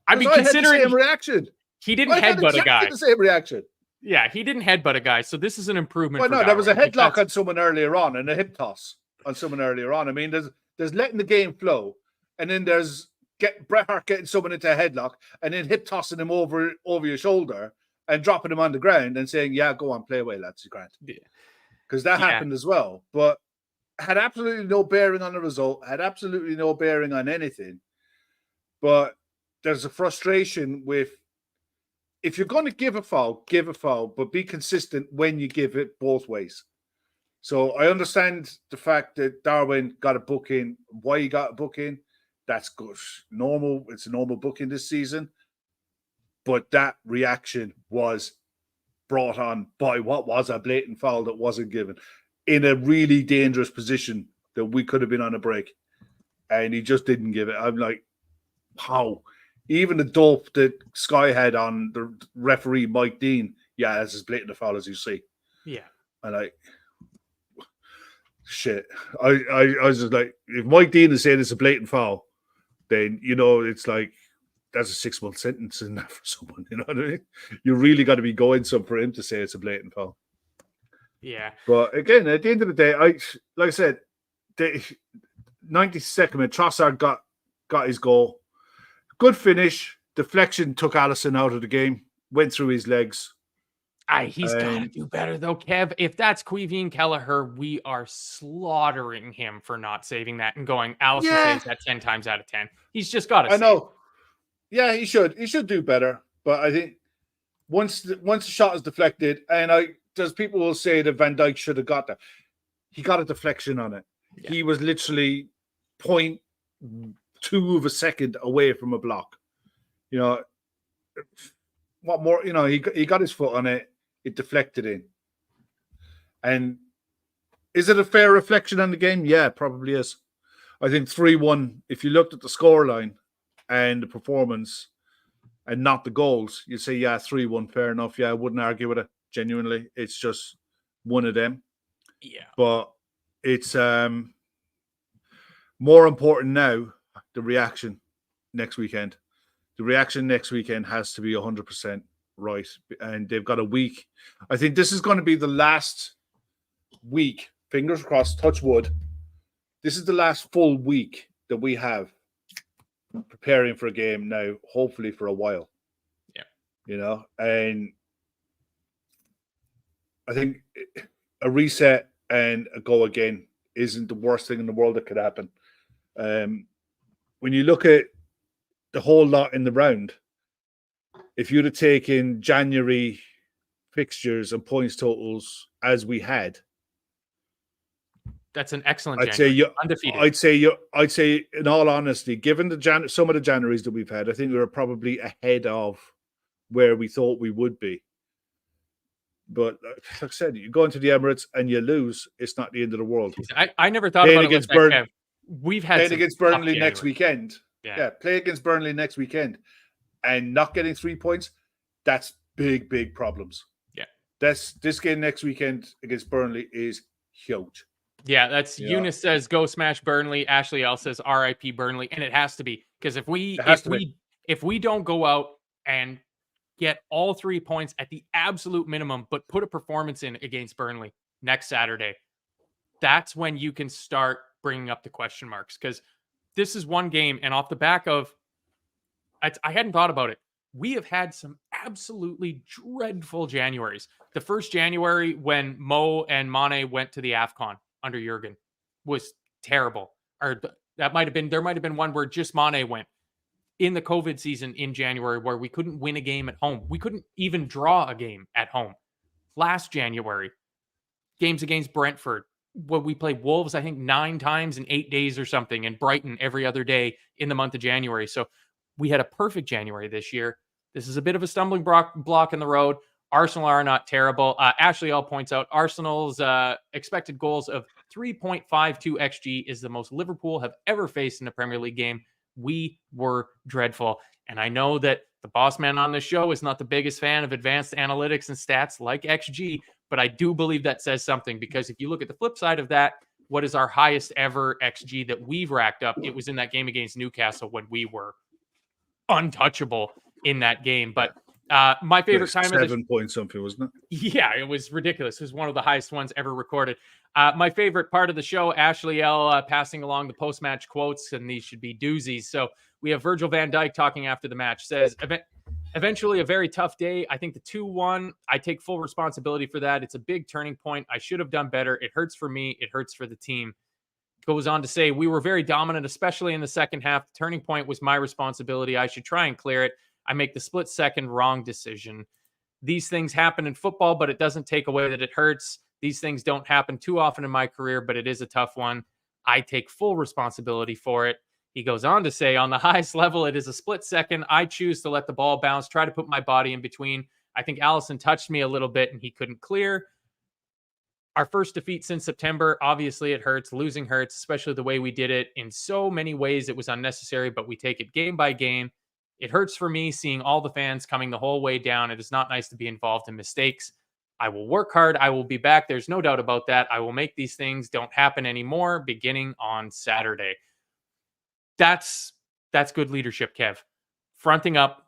I mean, considering the same reaction. He didn't headbutt a guy. The same reaction. Yeah, he didn't headbutt a guy, so this is an improvement. Well, no, there was a headlock on someone earlier on and a hip toss on someone earlier on. I mean, there's letting the game flow, and then there's Bret Hart getting someone into a headlock and then hip tossing him over your shoulder and dropping him on the ground and saying, "Yeah, go on, play away, lads, you grant." Yeah, because that happened as well, but had absolutely no bearing on the result. Had absolutely no bearing on anything. But there's a frustration with. If you're going to give a foul, but be consistent when you give it both ways. So I understand the fact that Darwin got a booking, why he got a booking. That's good. Normal. It's a normal booking this season. But that reaction was brought on by what was a blatant foul that wasn't given in a really dangerous position that we could have been on a break. And he just didn't give it. I'm like, how? Even the dope that Sky had on the referee, Mike Dean, it's as blatant a foul as you see. Yeah. And shit. I was just like, if Mike Dean is saying it's a blatant foul, then, it's like, that's a 6-month sentence in that for someone, you know what I mean? You really got to be going some for him to say it's a blatant foul. Yeah. But again, at the end of the day, like I said, the 92nd minute, Trossard got his goal. Good finish. Deflection took Alisson out of the game. Went through his legs. He's got to do better, though, Kev. If that's Queeveen Kelleher, we are slaughtering him for not saving that and going, Alisson saves that 10 times out of 10. He's just got to I know. Yeah, he should. He should do better. But I think once the shot is deflected, and there's people will say that Van Dijk should have got that. He got a deflection on it. Yeah. He was literally 0.2 of a second away from a block. What more? He got his foot on it. It deflected in. And is it a fair reflection on the game? Yeah, it probably is. I think 3-1, if you looked at the scoreline and the performance and not the goals, you'd say, yeah, 3-1, fair enough. Yeah, I wouldn't argue with it, genuinely. It's just one of them. Yeah. But it's more important now, the reaction next weekend. The reaction next weekend has to be 100% right. And they've got a week. I think this is going to be the last week, fingers crossed, touch wood. This is the last full week that we have preparing for a game now, hopefully for a while. Yeah. You know, and I think a reset and a go again isn't the worst thing in the world that could happen. When you look at the whole lot in the round, if you'd have taken January fixtures and points totals as we had, that's an excellent. I'd say you undefeated. I'd say, in all honesty, given the some of the Januaries that we've had, I think we were probably ahead of where we thought we would be. But like I said, you go into the Emirates and you lose, it's not the end of the world. I never thought about it against Burnley. We've had playing against Burnley next weekend. Yeah, play against Burnley next weekend and not getting 3 points, that's big problems. Yeah. This game next weekend against Burnley is huge. Yeah, that's Eunice says go smash Burnley. Ashley L says RIP Burnley, and it has to be, because if we don't go out and get all 3 points at the absolute minimum, but put a performance in against Burnley next Saturday, that's when you can start bringing up the question marks. Because this is one game, and off the back of, I hadn't thought about it. We have had some absolutely dreadful Januaries. The first January when Mo and Mane went to the AFCON under Jurgen was terrible. Or there might have been one where just Mane went in the COVID season in January, where we couldn't win a game at home. We couldn't even draw a game at home. Last January, games against Brentford, where we played Wolves, I think 9 times in 8 days or something, and Brighton every other day in the month of January. So we had a perfect January this year. This is a bit of a stumbling block in the road. Arsenal are not terrible. Ashley L points out Arsenal's expected goals of 3.52 XG is the most Liverpool have ever faced in a Premier League game. We were dreadful. And I know that the boss man on this show is not the biggest fan of advanced analytics and stats like XG, but I do believe that says something, because if you look at the flip side of that, what is our highest ever XG that we've racked up? It was in that game against Newcastle when we were untouchable in that game. But my favorite time of 7 point something, wasn't it? Yeah, it was ridiculous. It was one of the highest ones ever recorded. My favorite part of the show, Ashley L passing along the post-match quotes, and these should be doozies. So we have Virgil van Dijk talking after the match, says, eventually a very tough day. I think the 2-1, I take full responsibility for that. It's a big turning point. I should have done better. It hurts for me. It hurts for the team. Goes on to say, we were very dominant, especially in the second half. The turning point was my responsibility. I should try and clear it. I make the split-second wrong decision. These things happen in football, but it doesn't take away that it hurts. These things don't happen too often in my career, but it is a tough one. I take full responsibility for it. He goes on to say, on the highest level, it is a split second. I choose to let the ball bounce, try to put my body in between. I think Allison touched me a little bit and he couldn't clear. Our first defeat since September, obviously it hurts. Losing hurts, especially the way we did it. In so many ways, it was unnecessary, but we take it game by game. It hurts for me seeing all the fans coming the whole way down. It is not nice to be involved in mistakes. I will work hard. I will be back. There's no doubt about that. I will make these things don't happen anymore beginning on Saturday. That's good leadership, Kev. Fronting up,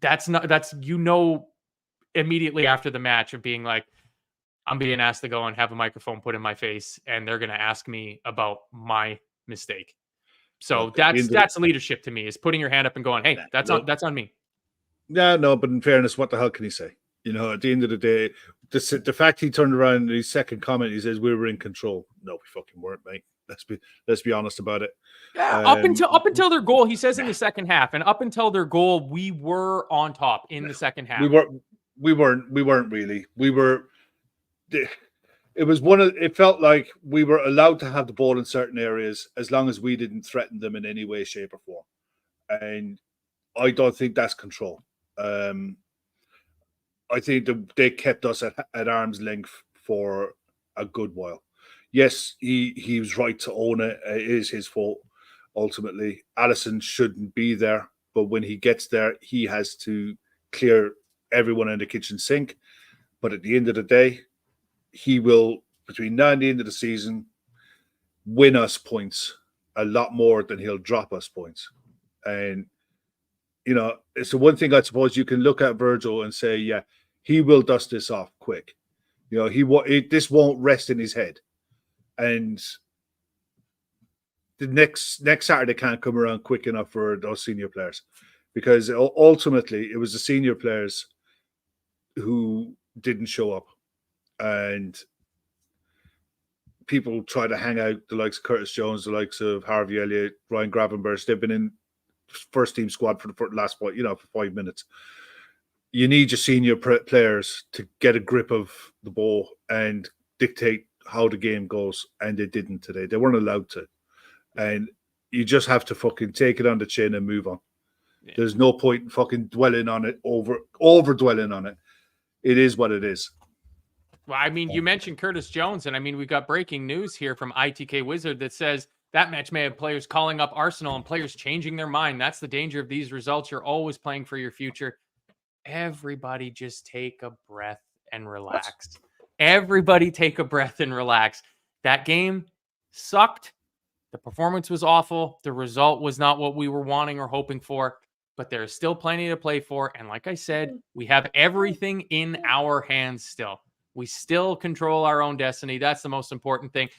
that's immediately after the match of being like, I'm being asked to go and have a microphone put in my face, and they're going to ask me about my mistake. So that's leadership to me, is putting your hand up and going, hey, that's on me. Yeah, no, but in fairness, what the hell can he say? At the end of the day, the fact he turned around in his second comment, he says we were in control. No, we fucking weren't, mate. Let's be honest about it. Yeah, up until their goal, he says in the second half, and up until their goal, we were on top in the second half. We weren't really. We were. It felt like we were allowed to have the ball in certain areas as long as we didn't threaten them in any way, shape, or form. And I don't think that's control. I think they kept us at arm's length for a good while. Yes, he was right to own it. It is his fault, ultimately. Alisson shouldn't be there, but when he gets there, he has to clear everyone in the kitchen sink. But at the end of the day, he will, between now and the end of the season, win us points a lot more than he'll drop us points. And, it's the one thing I suppose you can look at Virgil and say, yeah, he will dust this off quick. This won't rest in his head. And the next Saturday can't come around quick enough for those senior players, because ultimately it was the senior players who didn't show up, and people try to hang out the likes of Curtis Jones, the likes of Harvey Elliott, Ryan Gravenberch. They've been in first team squad for the last for 5 minutes. You need your senior players to get a grip of the ball and dictate how the game goes, and they didn't today. They weren't allowed to. And you just have to fucking take it on the chin and move on. Yeah. There's no point in fucking dwelling on it, over dwelling on it. It is what it is. Well, I mean, you mentioned Curtis Jones, and I mean, we've got breaking news here from ITK Wizard that says that match may have players calling up Arsenal and players changing their mind. That's the danger of these results. You're always playing for your future. Everybody just take a breath and relax. Everybody take a breath and relax. That game sucked. The performance was awful. The result was not what we were wanting or hoping for, but there is still plenty to play for. And like I said, we have everything in our hands still. We still control our own destiny. That's the most important thing.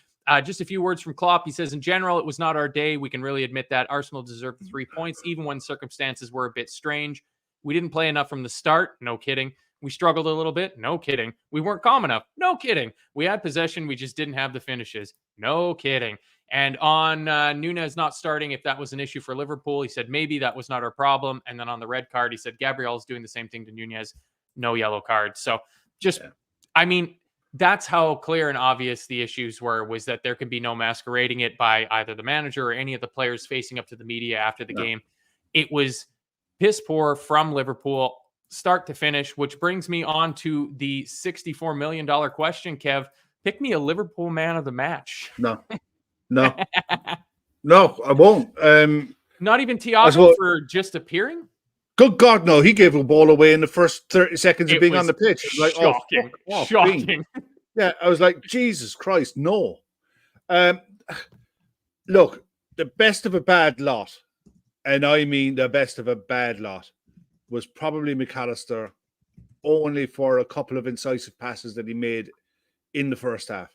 Just a few words from Klopp. He says, in general, it was not our day. We can really admit that. Arsenal deserved the 3 points, even when circumstances were a bit strange. We didn't play enough from the start. No kidding. We struggled a little bit. No kidding. We weren't calm enough. No kidding. We had possession. We just didn't have the finishes. No kidding. And on Nunez not starting, if that was an issue for Liverpool, he said maybe that was not our problem. And then on the red card, he said Gabriel's doing the same thing to Nunez. No yellow card. So I mean, that's how clear and obvious the issues were, was that there could be no masquerading it by either the manager or any of the players facing up to the media after the game. It was piss poor from Liverpool, start to finish, which brings me on to the $64 million question, Kev. Pick me a Liverpool man of the match. No, I won't. Not even Thiago for just appearing? Good God, no. He gave a ball away in the first 30 seconds of being on the pitch. Shocking. Shocking. Yeah, I was like, Jesus Christ, no. Look, the best of a bad lot, and I mean the best of a bad lot, was probably McAllister, only for a couple of incisive passes that he made in the first half.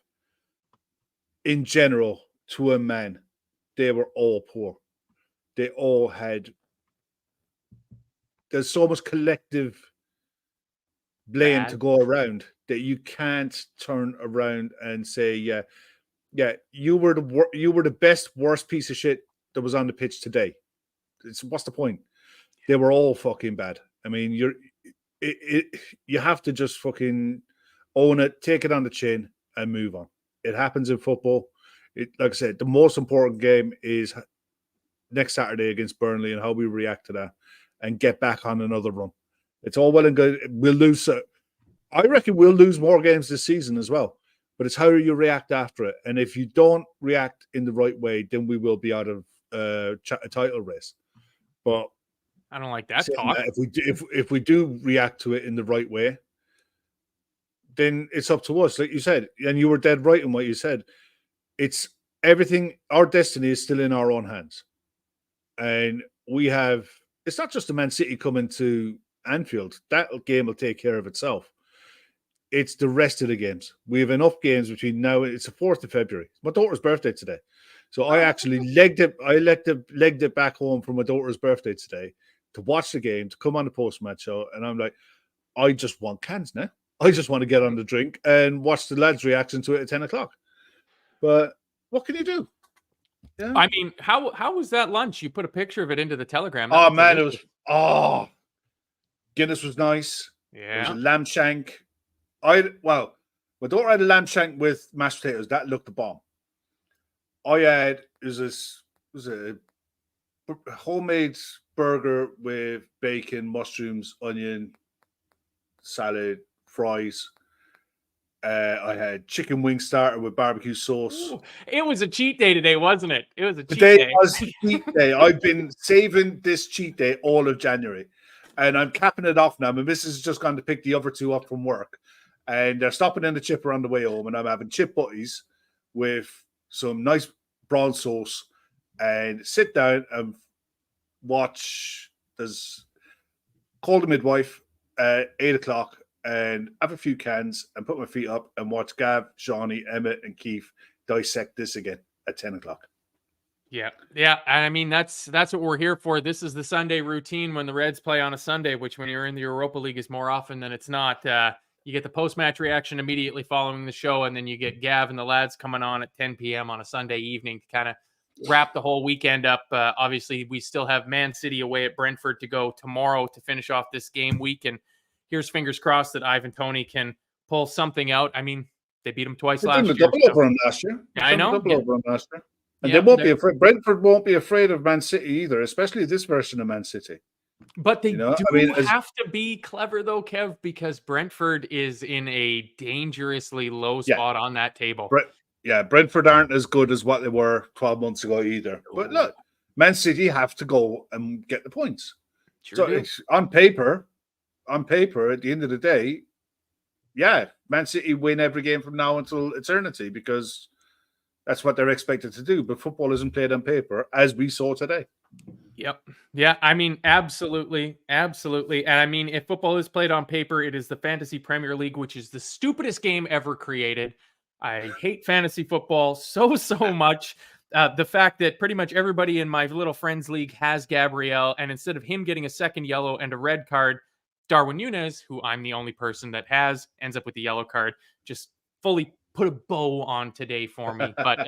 In general, to a man, they were all poor. They all had... There's so much collective blame to go around that you can't turn around and say, yeah, you were the best, worst piece of shit that was on the pitch today. What's the point? They were all fucking bad. I mean, you have to just fucking own it, take it on the chin, and move on. It happens in football. Like I said, the most important game is next Saturday against Burnley and how we react to that and get back on another run. It's all well and good. We'll lose. I reckon we'll lose more games this season as well. But it's how you react after it. And if you don't react in the right way, then we will be out of a title race. But I don't like that talk. If we do react to it in the right way, then it's up to us, like you said. And you were dead right in what you said. It's everything. Our destiny is still in our own hands. And we have... It's not just the Man City coming to Anfield. That game will take care of itself. It's the rest of the games. We have enough games between now. It's the 4th of February. It's my daughter's birthday today. So I actually legged it back home for my daughter's birthday today to watch the game, to come on the post-match show. And I'm like, I just want cans now. I just want to get on the drink and watch the lads' reaction to it at 10 o'clock. But what can you do? Yeah. I mean, how was that lunch? You put a picture of it into the Telegram. Oh, man, it was... Guinness was nice. Yeah. It was a lamb shank. My daughter had a lamb shank with mashed potatoes. That looked the bomb. I had... It was a homemade burger with bacon, mushrooms, onion, salad, fries. I had chicken wing starter with barbecue sauce. Ooh, it was a cheat day today, wasn't it? It was a cheat Today day. was cheat day. I've been saving this cheat day all of January, and I'm capping it off now. My missus has just gone to pick the other two up from work, and they're stopping in the chipper on the way home, and I'm having chip butties with some nice brown sauce, and sit down and watch. There's Call the Midwife at 8 o'clock, and have a few cans and put my feet up and watch Gav, Shawnee, Emmett, and Keith dissect this again at 10 o'clock. Yeah. I mean, that's what we're here for. This is the Sunday routine when the Reds play on a Sunday, which when you're in the Europa League is more often than it's not. You get the post-match reaction immediately following the show, and then you get Gav and the lads coming on at 10 p.m. on a Sunday evening to kind of wrap the whole weekend up. Obviously, we still have Man City away at Brentford to go tomorrow to finish off this game week, and here's fingers crossed that Ivan Toney can pull something out. I mean, they beat him twice last year. Double over him last year. I know. Double over him last year. And they won't be afraid. Brentford won't be afraid of Man City either, especially this version of Man City. But they have to be clever, though, Kev, because Brentford is in a dangerously low spot on that table. Brentford aren't as good as what they were 12 months ago either. But look, Man City have to go and get the points. So on paper, at the end of the day, Man City win every game from now until eternity because that's what they're expected to do. But football isn't played on paper, as we saw today. Yep. Yeah, I mean, absolutely. And I mean, if football is played on paper, it is the Fantasy Premier League, which is the stupidest game ever created. I hate fantasy football so much. The fact that pretty much everybody in my little friends league has Gabriel, and instead of him getting a second yellow and a red card, Darwin Núñez, who I'm the only person that has, ends up with the yellow card, just fully put a bow on today for me. But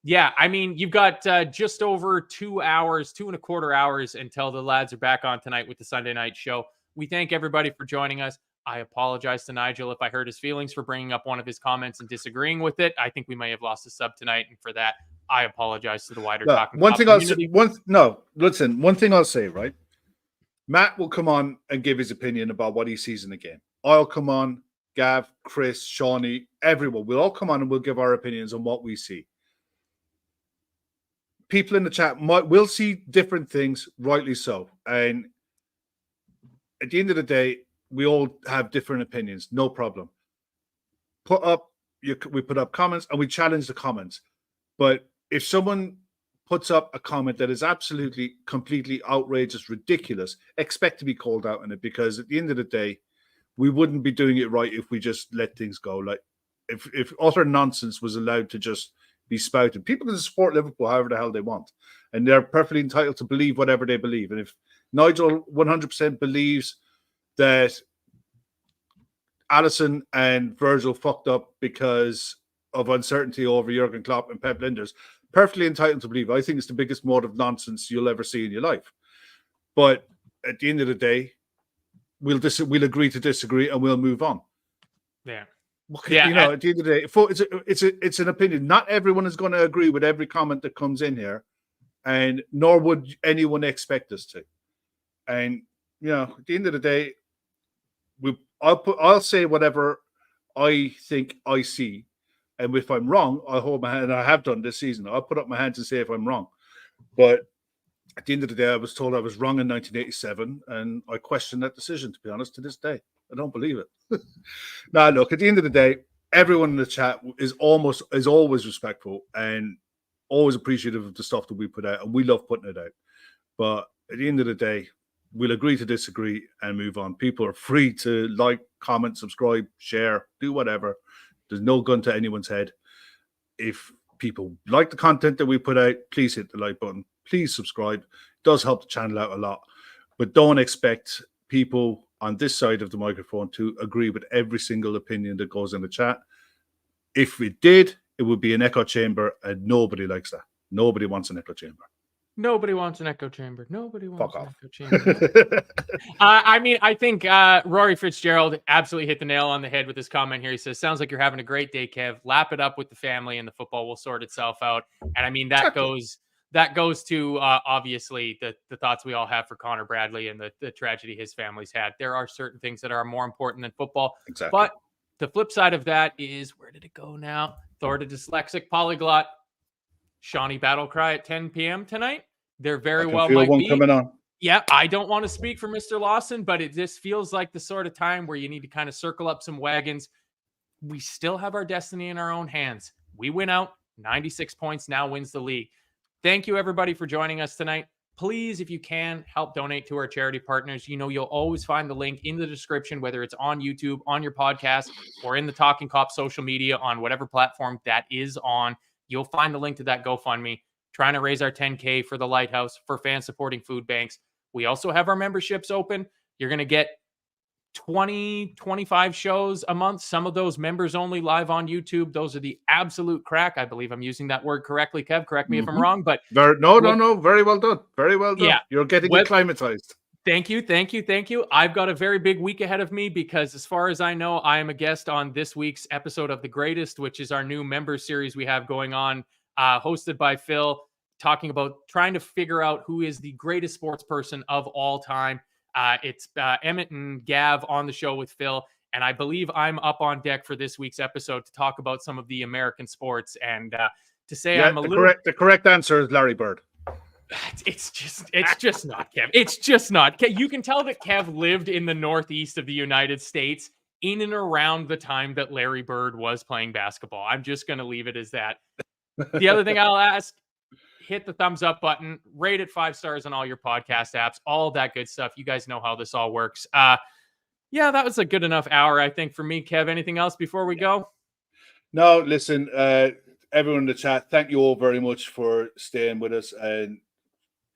I mean, you've got just over 2 hours, 2.25 hours until the lads are back on tonight with the Sunday night show. We thank everybody for joining us. I apologize to Nigel if I hurt his feelings for bringing up one of his comments and disagreeing with it. I think we may have lost a sub tonight, and for that, I apologize to the wider Talkin Kop community. One thing I'll say, right? Matt will come on and give his opinion about what he sees in the game. I'll come on, Gav, Chris, Shawnee, everyone. We'll all come on and we'll give our opinions on what we see. People in the chat will see different things, rightly so. And at the end of the day, we all have different opinions, no problem. We put up comments and we challenge the comments. But if someone puts up a comment that is absolutely, completely outrageous, ridiculous, expect to be called out on it, because at the end of the day, we wouldn't be doing it right if we just let things go. Like if utter nonsense was allowed to just be spouted, people can support Liverpool however the hell they want, and they're perfectly entitled to believe whatever they believe. And if Nigel 100% believes that Alisson and Virgil fucked up because of uncertainty over Jurgen Klopp and Pep Linders, perfectly entitled to believe. I think it's the biggest mode of nonsense you'll ever see in your life. But at the end of the day, we'll agree to disagree and we'll move on. Yeah. At the end of the day, it's an opinion. Not everyone is going to agree with every comment that comes in here, and nor would anyone expect us to. And at the end of the day, I'll say whatever I think I see, and if I'm wrong, I'll hold my hand. And I have done this season. I'll put up my hand and say if I'm wrong. But at the end of the day, I was told I was wrong in 1987, and I question that decision, to be honest, to this day. I don't believe it. Now, look, at the end of the day, everyone in the chat is always respectful and always appreciative of the stuff that we put out, and we love putting it out. But at the end of the day, we'll agree to disagree and move on. People are free to like, comment, subscribe, share, do whatever. There's no gun to anyone's head. If people like the content that we put out, please hit the like button. Please subscribe. It does help the channel out a lot. But don't expect people on this side of the microphone to agree with every single opinion that goes in the chat. If it did, it would be an echo chamber, and nobody likes that. Nobody wants an echo chamber. Nobody wants an echo chamber. Nobody wants an echo chamber. I mean, I think Rory Fitzgerald absolutely hit the nail on the head with this comment here. He says, sounds like you're having a great day, Kev. Lap it up with the family and the football will sort itself out. And I mean, that goes to obviously the thoughts we all have for Connor Bradley and the tragedy his family's had. There are certain things that are more important than football. Exactly. But the flip side of that is, where did it go now? Thor the Dyslexic Polyglot, Shawnee Battle Cry at 10 p.m. tonight. There very well feel might one be. coming on. Yeah, I don't want to speak for Mr. Lawson, but it just feels like the sort of time where you need to kind of circle up some wagons. We still have our destiny in our own hands. We win out, 96 points, now wins the league. Thank you, everybody, for joining us tonight. Please, if you can, help donate to our charity partners. You know, you'll always find the link in the description, whether it's on YouTube, on your podcast, or in the Talkin Kop social media on whatever platform that is on. You'll find the link to that GoFundMe. Trying to raise our 10K for the Lighthouse, for fans supporting food banks. We also have our memberships open. You're going to get 20, 25 shows a month. Some of those members only live on YouTube. Those are the absolute crack. I believe I'm using that word correctly, Kev. Correct me if I'm wrong. But no. Very well done. Very well done. Yeah. You're getting acclimatized. Thank you. I've got a very big week ahead of me because, as far as I know, I am a guest on this week's episode of The Greatest, which is our new member series we have going on, hosted by Phil, talking about trying to figure out who is the greatest sports person of all time. It's Emmett and Gav on the show with Phil, and I believe I'm up on deck for this week's episode to talk about some of the American sports and to say I'm a little... The correct answer is Larry Bird. It's just not Kev. It's just not. You can tell that Kev lived in the Northeast of the United States in and around the time that Larry Bird was playing basketball. I'm just going to leave it as that. The other thing I'll ask, hit the thumbs up button, rate it 5 stars on all your podcast apps, all that good stuff. You guys know how this all works. Yeah, that was a good enough hour, I think, for me. Kev, anything else before we go? No, listen, everyone in the chat, thank you all very much for staying with us and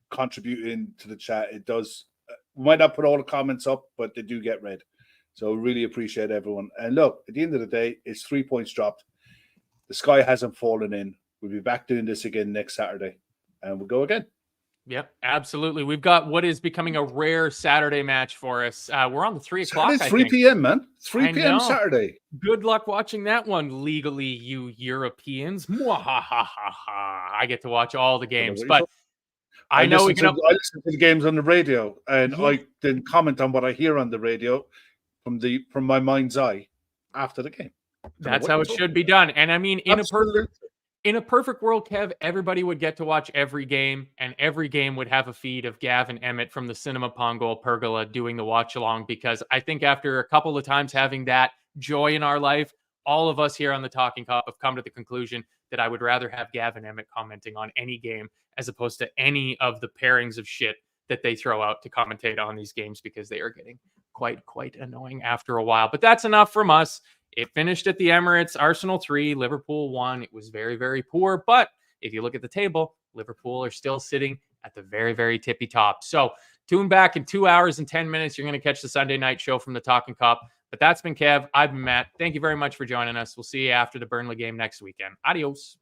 contributing to the chat. It does, we might not put all the comments up, but they do get read. So really appreciate everyone. And look, at the end of the day, it's 3 points dropped. The sky hasn't fallen in. We'll be back doing this again next Saturday, and we'll go again. Yep, absolutely. We've got what is becoming a rare Saturday match for us. We're on the 3 o'clock. It's 3 p.m., man. 3 p.m. Saturday. Good luck watching that one legally, you Europeans. I get to watch all the games, but I know we can. I listen to the games on the radio, and I then comment on what I hear on the radio from my mind's eye after the game. That's how it should be done. And I mean, in a perfect world, Kev, everybody would get to watch every game, and every game would have a feed of Gav and Emmett from the Cinema Pongo Pergola doing the watch along, because I think after a couple of times having that joy in our life, all of us here on the Talkin Kop have come to the conclusion that I would rather have Gav and Emmett commenting on any game as opposed to any of the pairings of shit that they throw out to commentate on these games, because they are getting quite annoying after a while. But that's enough from us. It finished at the Emirates, Arsenal 3, Liverpool 1. It was very, very poor. But if you look at the table, Liverpool are still sitting at the very, very tippy top. So tune back in 2 hours and 10 minutes. You're going to catch the Sunday night show from the Talkin Kop. But that's been Kev. I've been Matt. Thank you very much for joining us. We'll see you after the Burnley game next weekend. Adios.